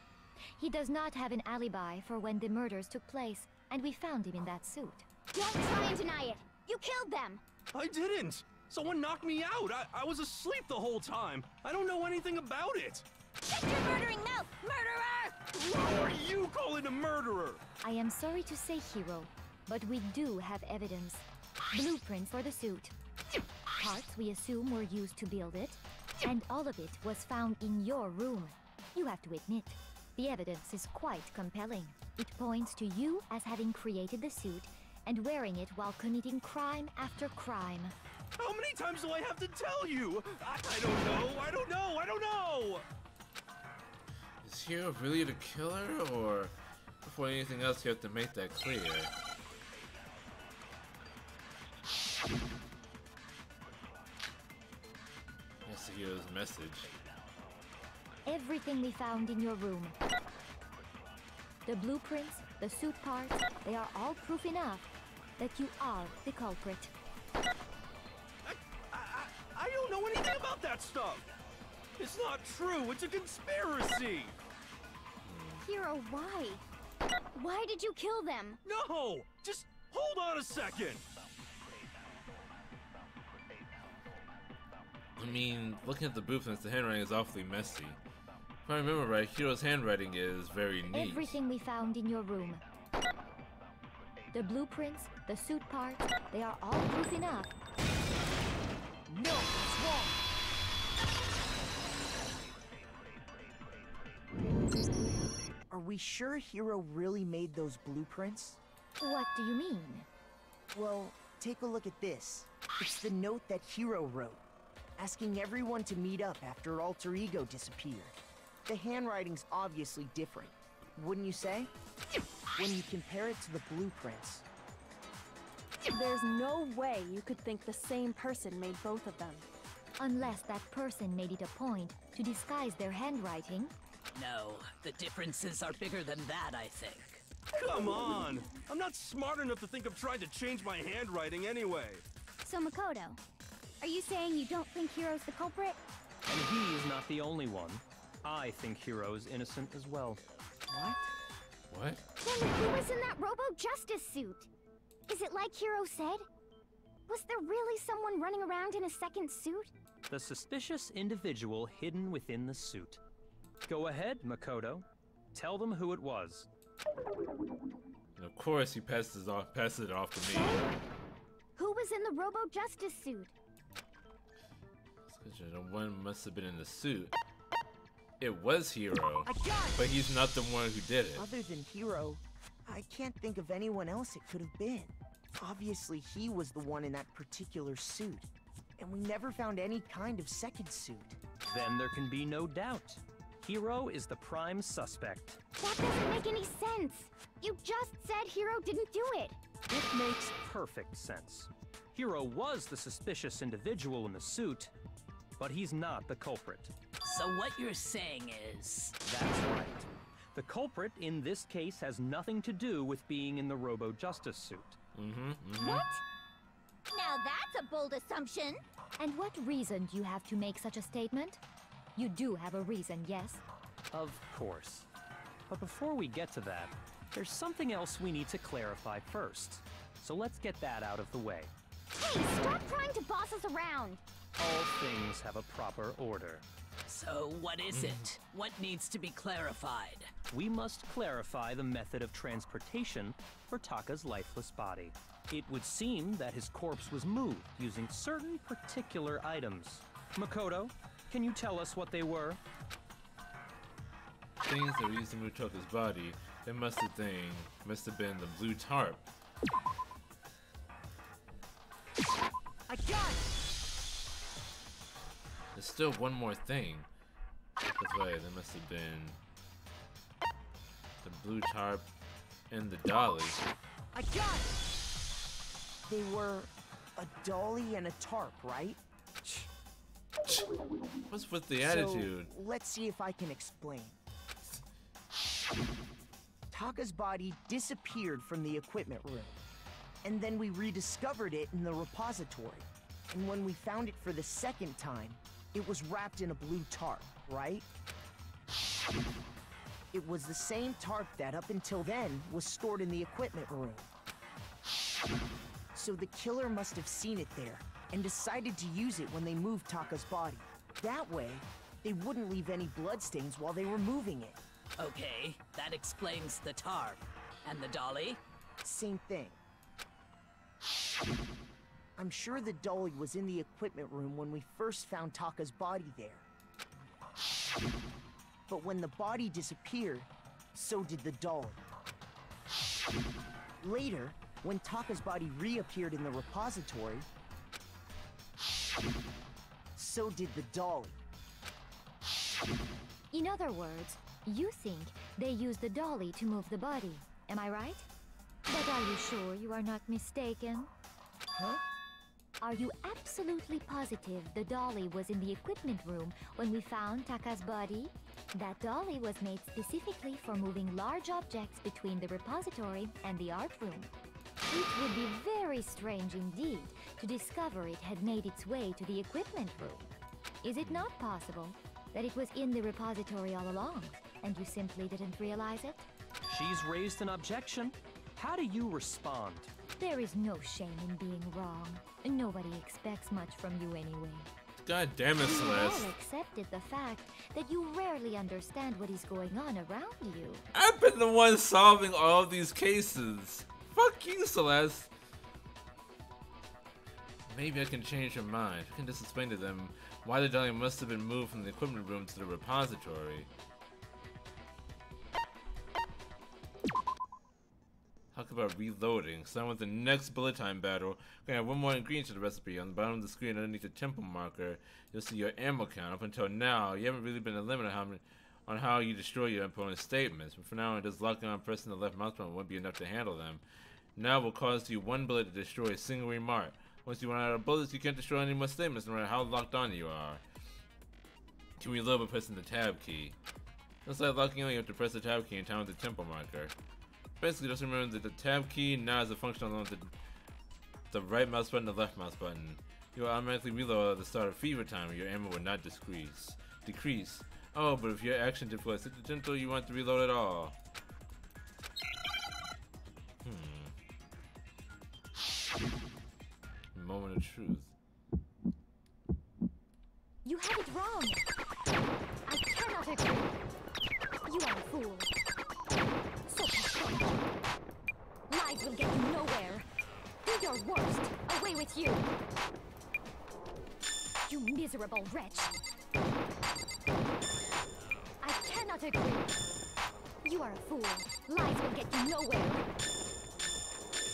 C: He does not have an alibi for when the murders took place, and we found him in that suit. Don't try and deny it. You killed them.
I: I didn't. Someone knocked me out. I was asleep the whole time. I don't know anything about it.
C: Shut your murdering mouth, murderer!
I: Who are you calling a murderer?
C: I am sorry to say, Hiro, but we do have evidence. Blueprints for the suit. Parts we assume were used to build it. And all of it was found in your room. You have to admit, the evidence is quite compelling. It points to you as having created the suit and wearing it while committing crime after crime.
I: How many times do I have to tell you? I don't know, I don't know, I don't know!
A: Is Hiro really the killer, or before anything else you have to make that clear? That's Hiro's message.
C: Everything we found in your room. The blueprints, the suit parts, they are all proof enough that you are the culprit.
I: I don't know anything about that stuff! It's not true, it's a conspiracy!
C: Hiro, why? Why did you kill them?
I: No! Just hold on a second!
A: I mean, looking at the blueprints, the handwriting is awfully messy. If I remember right, Hiro's handwriting is very neat.
C: Everything we found in your room. The blueprints, the suit parts, they are all proof enough.
F: No, it's wrong.
J: Are we sure Hiro really made those blueprints?
C: What do you mean?
J: Well, take a look at this. It's the note that Hiro wrote, asking everyone to meet up after Alter Ego disappeared. The handwriting's obviously different, wouldn't you say? When you compare it to the blueprints.
G: There's no way you could think the same person made both of them.
C: Unless that person made it a point to disguise their handwriting.
K: No, the differences are bigger than that, I think.
I: Come on! I'm not smart enough to think of trying to change my handwriting anyway.
L: So Makoto, are you saying you don't think Hiro's the culprit?
B: And he is not the only one. I think Hiro is innocent as well.
J: What?
A: What?
L: Then who was in that Robo-Justice suit? Is it like Hiro said? Was there really someone running around in a second suit?
B: The suspicious individual hidden within the suit. Go ahead, Makoto. Tell them who it was.
A: And of course he passes it off to me.
L: Who was in the Robo-Justice suit?
A: The one must have been in the suit. It was Hiro, but he's not the one who did it.
J: Other than Hiro, I can't think of anyone else it could have been. Obviously, he was the one in that particular suit, and we never found any kind of second suit.
B: Then there can be no doubt. Hiro is the prime suspect.
L: That doesn't make any sense. You just said Hiro didn't do it.
B: It makes perfect sense. Hiro was the suspicious individual in the suit, but he's not the culprit.
K: So what you're saying is...
B: That's right. The culprit in this case has nothing to do with being in the Robo-Justice suit.
L: What? Now that's a bold assumption.
C: And what reason do you have to make such a statement? You do have a reason, yes?
B: Of course. But before we get to that, there's something else we need to clarify first. So let's get that out of the way.
L: Hey, stop trying to boss us around.
B: All things have a proper order.
K: So what is it? What needs to be clarified?
B: We must clarify the method of transportation for Taka's lifeless body. It would seem that his corpse was moved using certain particular items. Makoto, can you tell us what they were?
A: Things that we used to move Taka's body. That must have been the blue tarp.
J: I got it!
A: There's still one more thing. That's right, there must have been the blue tarp and the dolly.
J: I got it! They were a dolly and a tarp, right?
A: What's with the attitude?
J: So, let's see if I can explain. Taka's body disappeared from the equipment room, and then we rediscovered it in the repository. And when we found it for the second time, it was wrapped in a blue tarp, right? It was the same tarp that, up until then, was stored in the equipment room. So the killer must have seen it there, and decided to use it when they moved Taka's body. That way, they wouldn't leave any bloodstains while they were moving it.
K: Okay, that explains the tarp. And the dolly?
J: Same thing. I'm sure the dolly was in the equipment room when we first found Taka's body there. But when the body disappeared, so did the dolly. Later, when Taka's body reappeared in the repository, so did the dolly.
C: In other words, you think they used the dolly to move the body, am I right? But are you sure you are not mistaken?
J: Huh?
C: Are you absolutely positive the dolly was in the equipment room when we found Taka's body? That dolly was made specifically for moving large objects between the repository and the art room. It would be very strange indeed to discover it had made its way to the equipment room. Is it not possible that it was in the repository all along, and you simply didn't realize it?
B: She's raised an objection. How do you respond?
C: There is no shame in being wrong. Nobody expects much from you anyway.
A: God damn it,
C: We all
A: Celeste.
C: accepted the fact that you rarely understand what is going on around you.
A: I've been the one solving all of these cases. Fuck you, Celeste. Maybe I can change her mind. I can just explain to them why the dolly must have been moved from the equipment room to the repository. Talk about reloading. Starting with the next bullet time battle, we're gonna have one more ingredient to the recipe. On the bottom of the screen underneath the temple marker, you'll see your ammo count. Up until now, you haven't really been limited how many. on how you destroy your opponent's statements, but for now, just locking on pressing the left mouse button won't be enough to handle them. Now will cost you 1 bullet to destroy a single remark. Once you run out of bullets, you can't destroy any more statements, no matter how locked on you are. Can we reload by pressing the tab key? Just like locking on, you have to press the tab key in time with the tempo marker. Basically, just remember that the tab key now has a function on the right mouse button and the left mouse button. You will automatically reload at the start of fever time, your ammo will not decrease. Oh, but if your action deploys hit the gentle, you want to reload at all. Moment of truth.
L: You have it wrong. I cannot agree. You are a fool. So pathetic. Lies will get you nowhere. Do your worst. Away with you. You miserable wretch. I cannot agree. You are a fool. Lies will get you nowhere.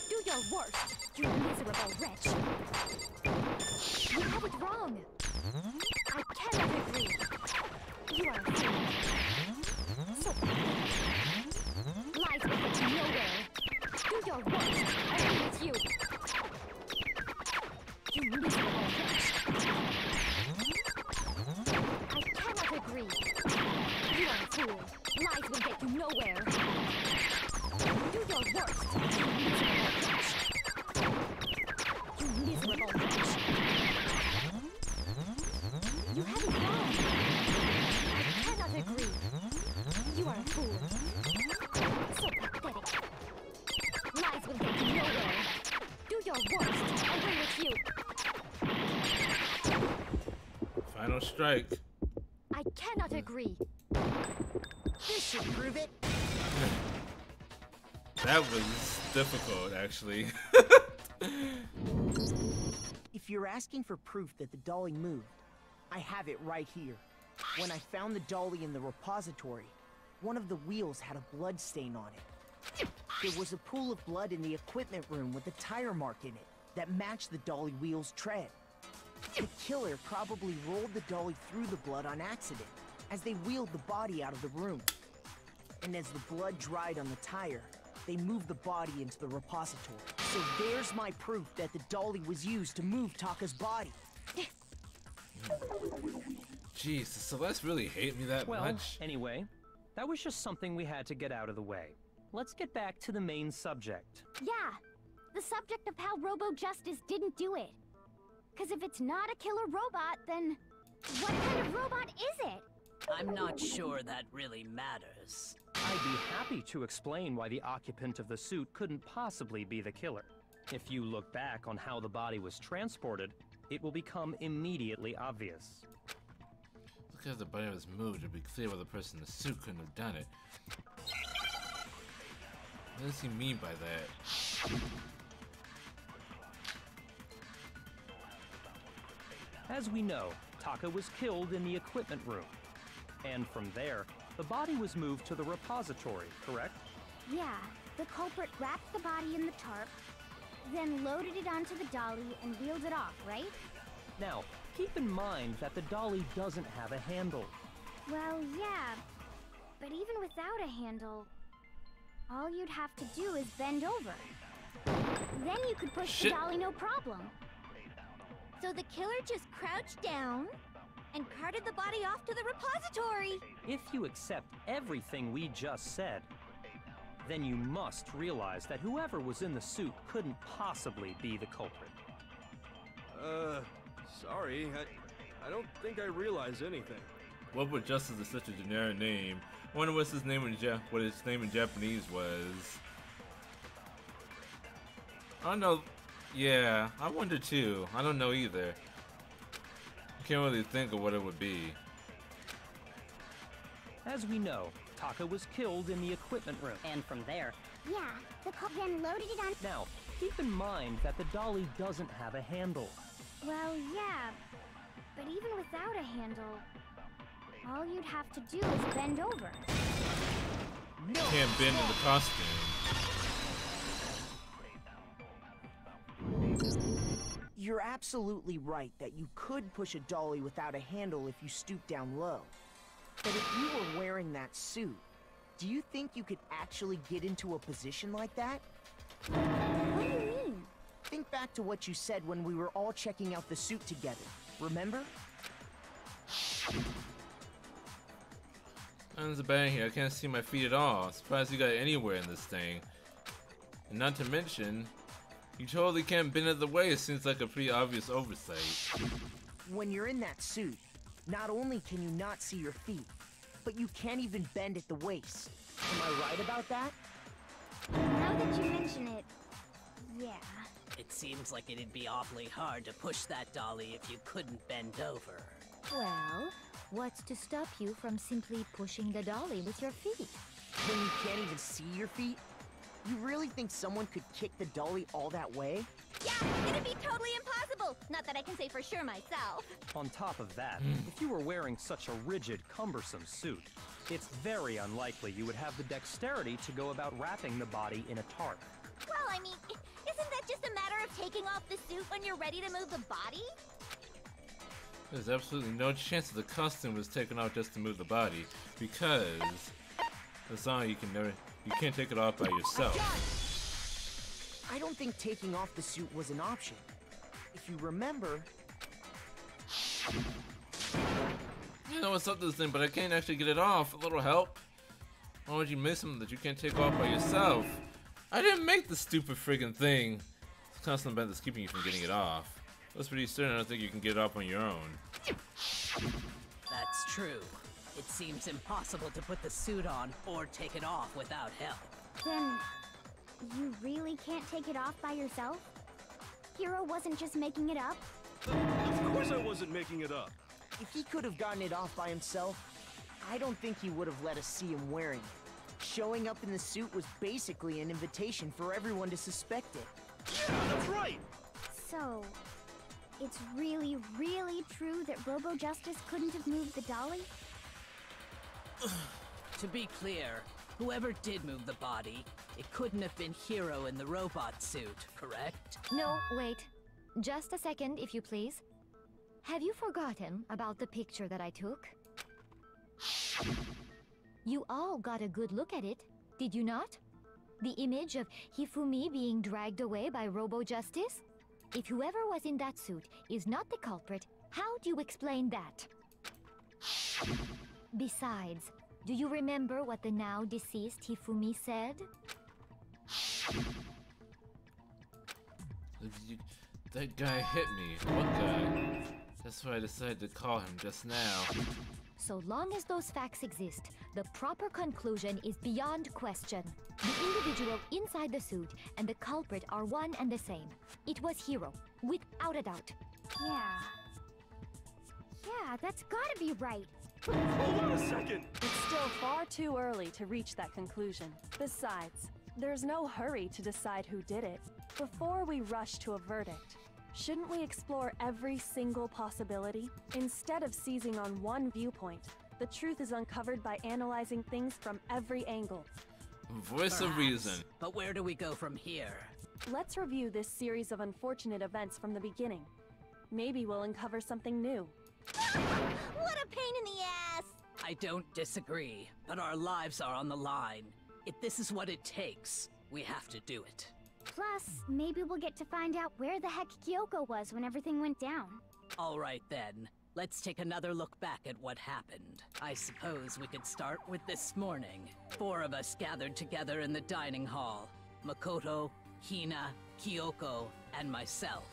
L: Do your worst. You miserable wretch. You have it wrong. I cannot agree. You are a fool. So pathetic. Lies will get you nowhere. Do your worst. Away with you. You miserable wretch. I cannot agree. You are a fool. Lies will get you nowhere. Do your worst. You miserable wretch. You miserable wretch. You have it wrong. I cannot agree. You are a fool. So pathetic. Lies will get you nowhere. Do your worst. Away with you.
A: Final strike.
L: I cannot agree.
J: This should prove it.
A: That was difficult, actually.
J: If you're asking for proof that the dolly moved, I have it right here. When I found the dolly in the repository, one of the wheels had a blood stain on it. There was a pool of blood in the equipment room with a tire mark in it that matched the dolly wheel's tread. The killer probably rolled the dolly through the blood on accident as they wheeled the body out of the room. And as the blood dried on the tire, they moved the body into the repository. So there's my proof that the dolly was used to move Taka's body.
A: Jeez, does Celeste really hate me that much?
B: Anyway, that was just something we had to get out of the way. Let's get back to the main subject.
L: Yeah, the subject of how Robo-Justice didn't do it. Because if it's not a killer robot, then what kind of robot is it?
K: I'm not sure that really matters.
B: I'd be happy to explain why the occupant of the suit couldn't possibly be the killer. If you look back on how the body was transported, it will become immediately obvious.
A: Look how the body was moved to be clear why the person in the suit couldn't have done it. What does he mean by that?
B: As we know, Taka was killed in the equipment room. And from there, the body was moved to the repository, correct?
L: Yeah, the culprit wrapped the body in the tarp, then loaded it onto the dolly and wheeled it off, right?
B: Now, keep in mind that the dolly doesn't have a handle.
L: Well, yeah, but even without a handle, all you'd have to do is bend over. Then you could push the dolly no problem. So the killer just crouched down and carted the body off to the repository.
B: If you accept everything we just said, then you must realize that whoever was in the suit couldn't possibly be the culprit.
I: Sorry, I don't think I realize anything.
A: Robo-Justice is such a generic name. I wonder what his name in Japanese was. I don't know. Yeah, I wonder too. I don't know either. I can't really think of what it would be.
B: As we know, Taka was killed in the equipment room.
K: And from there...
L: Yeah, the cop then loaded it on...
B: Now, keep in mind that the dolly doesn't have a handle.
L: Well, yeah, but even without a handle, all you'd have to do is bend over.
A: You can't bend in the costume.
J: You're absolutely right that you could push a dolly without a handle if you stoop down low. But if you were wearing that suit, do you think you could actually get into a position like that?
L: What do you mean?
J: Think back to what you said when we were all checking out the suit together. Remember?
A: There's a bang here. I can't see my feet at all. Surprised you got anywhere in this thing. And not to mention, you totally can't bend at the waist. Seems like a pretty obvious oversight.
J: When you're in that suit, not only can you not see your feet, but you can't even bend at the waist. Am I right about that?
L: Now that you mention it, yeah.
K: It seems like it'd be awfully hard to push that dolly if you couldn't bend over.
C: Well, what's to stop you from simply pushing the dolly with your feet?
J: When you can't even see your feet? You really think someone could kick the dolly all that way?
L: Yeah, it'd be totally impossible. Not that I can say for sure myself.
B: On top of that, if you were wearing such a rigid, cumbersome suit, it's very unlikely you would have the dexterity to go about wrapping the body in a tarp.
L: Well, I mean, isn't that just a matter of taking off the suit when you're ready to move the body?
A: There's absolutely no chance that the costume was taken off just to move the body, because that's all you can't take it off by yourself.
J: I don't think taking off the suit was an option. If you remember...
A: You know what's up with this thing, but I can't actually get it off. A little help? Why would you miss something that you can't take off by yourself? I didn't make the stupid friggin' thing. It's a constant event that's keeping you from getting it off. That's pretty certain. I don't think you can get it off on your own.
K: That's true. It seems impossible to put the suit on or take it off without help.
L: Then, you really can't take it off by yourself? Hero wasn't just making it up?
I: Of course I wasn't making it up.
J: If he could have gotten it off by himself, I don't think he would have let us see him wearing it. Showing up in the suit was basically an invitation for everyone to suspect it.
I: Yeah, that's right!
L: So, it's really, really true that Robo Justice couldn't have moved the dolly?
K: To be clear, whoever did move the body, it couldn't have been Hero in the robot suit, correct?
C: No, wait. Just a second, if you please. Have you forgotten about the picture that I took? You all got a good look at it, did you not? The image of Hifumi being dragged away by Robo Justice? If whoever was in that suit is not the culprit, how do you explain that? Besides, do you remember what the now deceased Hifumi said?
A: That guy hit me. What guy? That's why I decided to call him just now.
C: So long as those facts exist, the proper conclusion is beyond question. The individual inside the suit and the culprit are one and the same. It was Hero, without a doubt.
L: Yeah. Yeah, that's gotta be right.
I: Hold on a second!
G: It's still far too early to reach that conclusion. Besides, there's no hurry to decide who did it. Before we rush to a verdict, shouldn't we explore every single possibility? Instead of seizing on one viewpoint, the truth is uncovered by analyzing things from every angle.
A: Voice of reason.
K: But where do we go from here?
G: Let's review this series of unfortunate events from the beginning. Maybe we'll uncover something new.
L: What a pain in the ass!
K: I don't disagree, but our lives are on the line. If this is what it takes, we have to do it.
L: Plus, maybe we'll get to find out where the heck Kyoko was when everything went down.
K: All right then, let's take another look back at what happened. I suppose we could start with this morning. 4 of us gathered together in the dining hall. Makoto, Hina, Kyoko, and myself.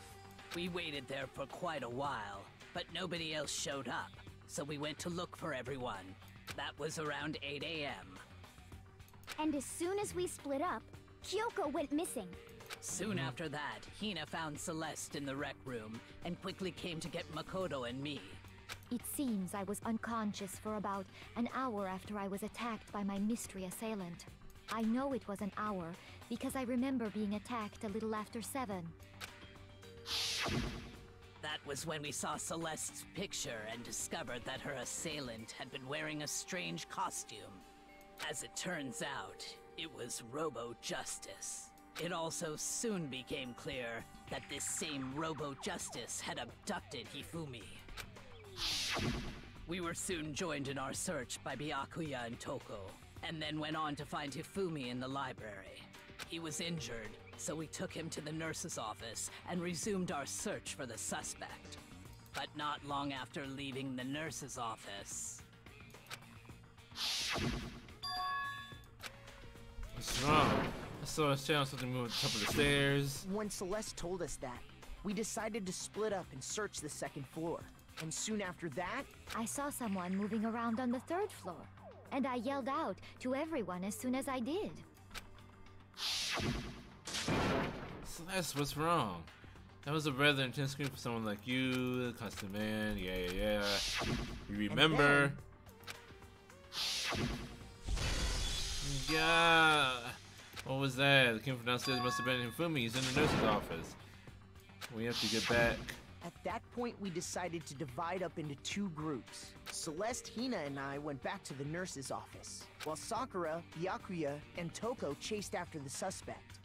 K: We waited there for quite a while, but nobody else showed up, so we went to look for everyone. That was around 8 a.m.
L: And as soon as we split up, Kyoko went missing.
K: Soon after that, Hina found Celeste in the rec room and quickly came to get Makoto and me.
C: It seems I was unconscious for about an hour after I was attacked by my mystery assailant. I know it was an hour because I remember being attacked a little after 7.
K: That was when we saw Celeste's picture and discovered that her assailant had been wearing a strange costume. As it turns out, it was Robo Justice. It also soon became clear that this same Robo Justice had abducted Hifumi. We were soon joined in our search by Byakuya and Toko, and then went on to find Hifumi in the library. He was injured, so we took him to the nurse's office and resumed our search for the suspect. But not long after leaving the nurse's office...
A: What's wrong? I saw a shadow something move at the top of the stairs.
J: When Celeste told us that, we decided to split up and search the second floor. And soon after that,
C: I saw someone moving around on the third floor, and I yelled out to everyone as soon as I did.
A: Celeste, what's wrong? That was a rather intense scream for someone like you, the constant man. Yeah. You remember? Yeah. What was that? It came from downstairs. Must have been Hifumi. He's in the nurse's office. We have to get back.
J: At that point, we decided to divide up into two groups. Celeste, Hina, and I went back to the nurse's office, while Sakura, Byakuya, and Toko chased after the suspect.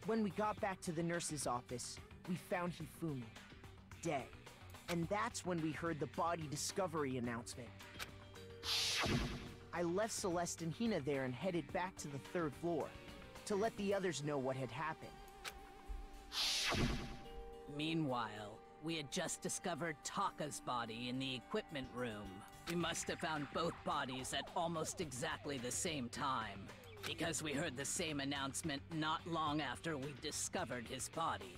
J: When we got back to the nurse's office, we found Hifumi, dead. And that's when we heard the body discovery announcement. I left Celeste and Hina there and headed back to the third floor, to let the others know what had happened.
K: Meanwhile, we had just discovered Taka's body in the equipment room. We must have found both bodies at almost exactly the same time, because we heard the same announcement not long after we discovered his body.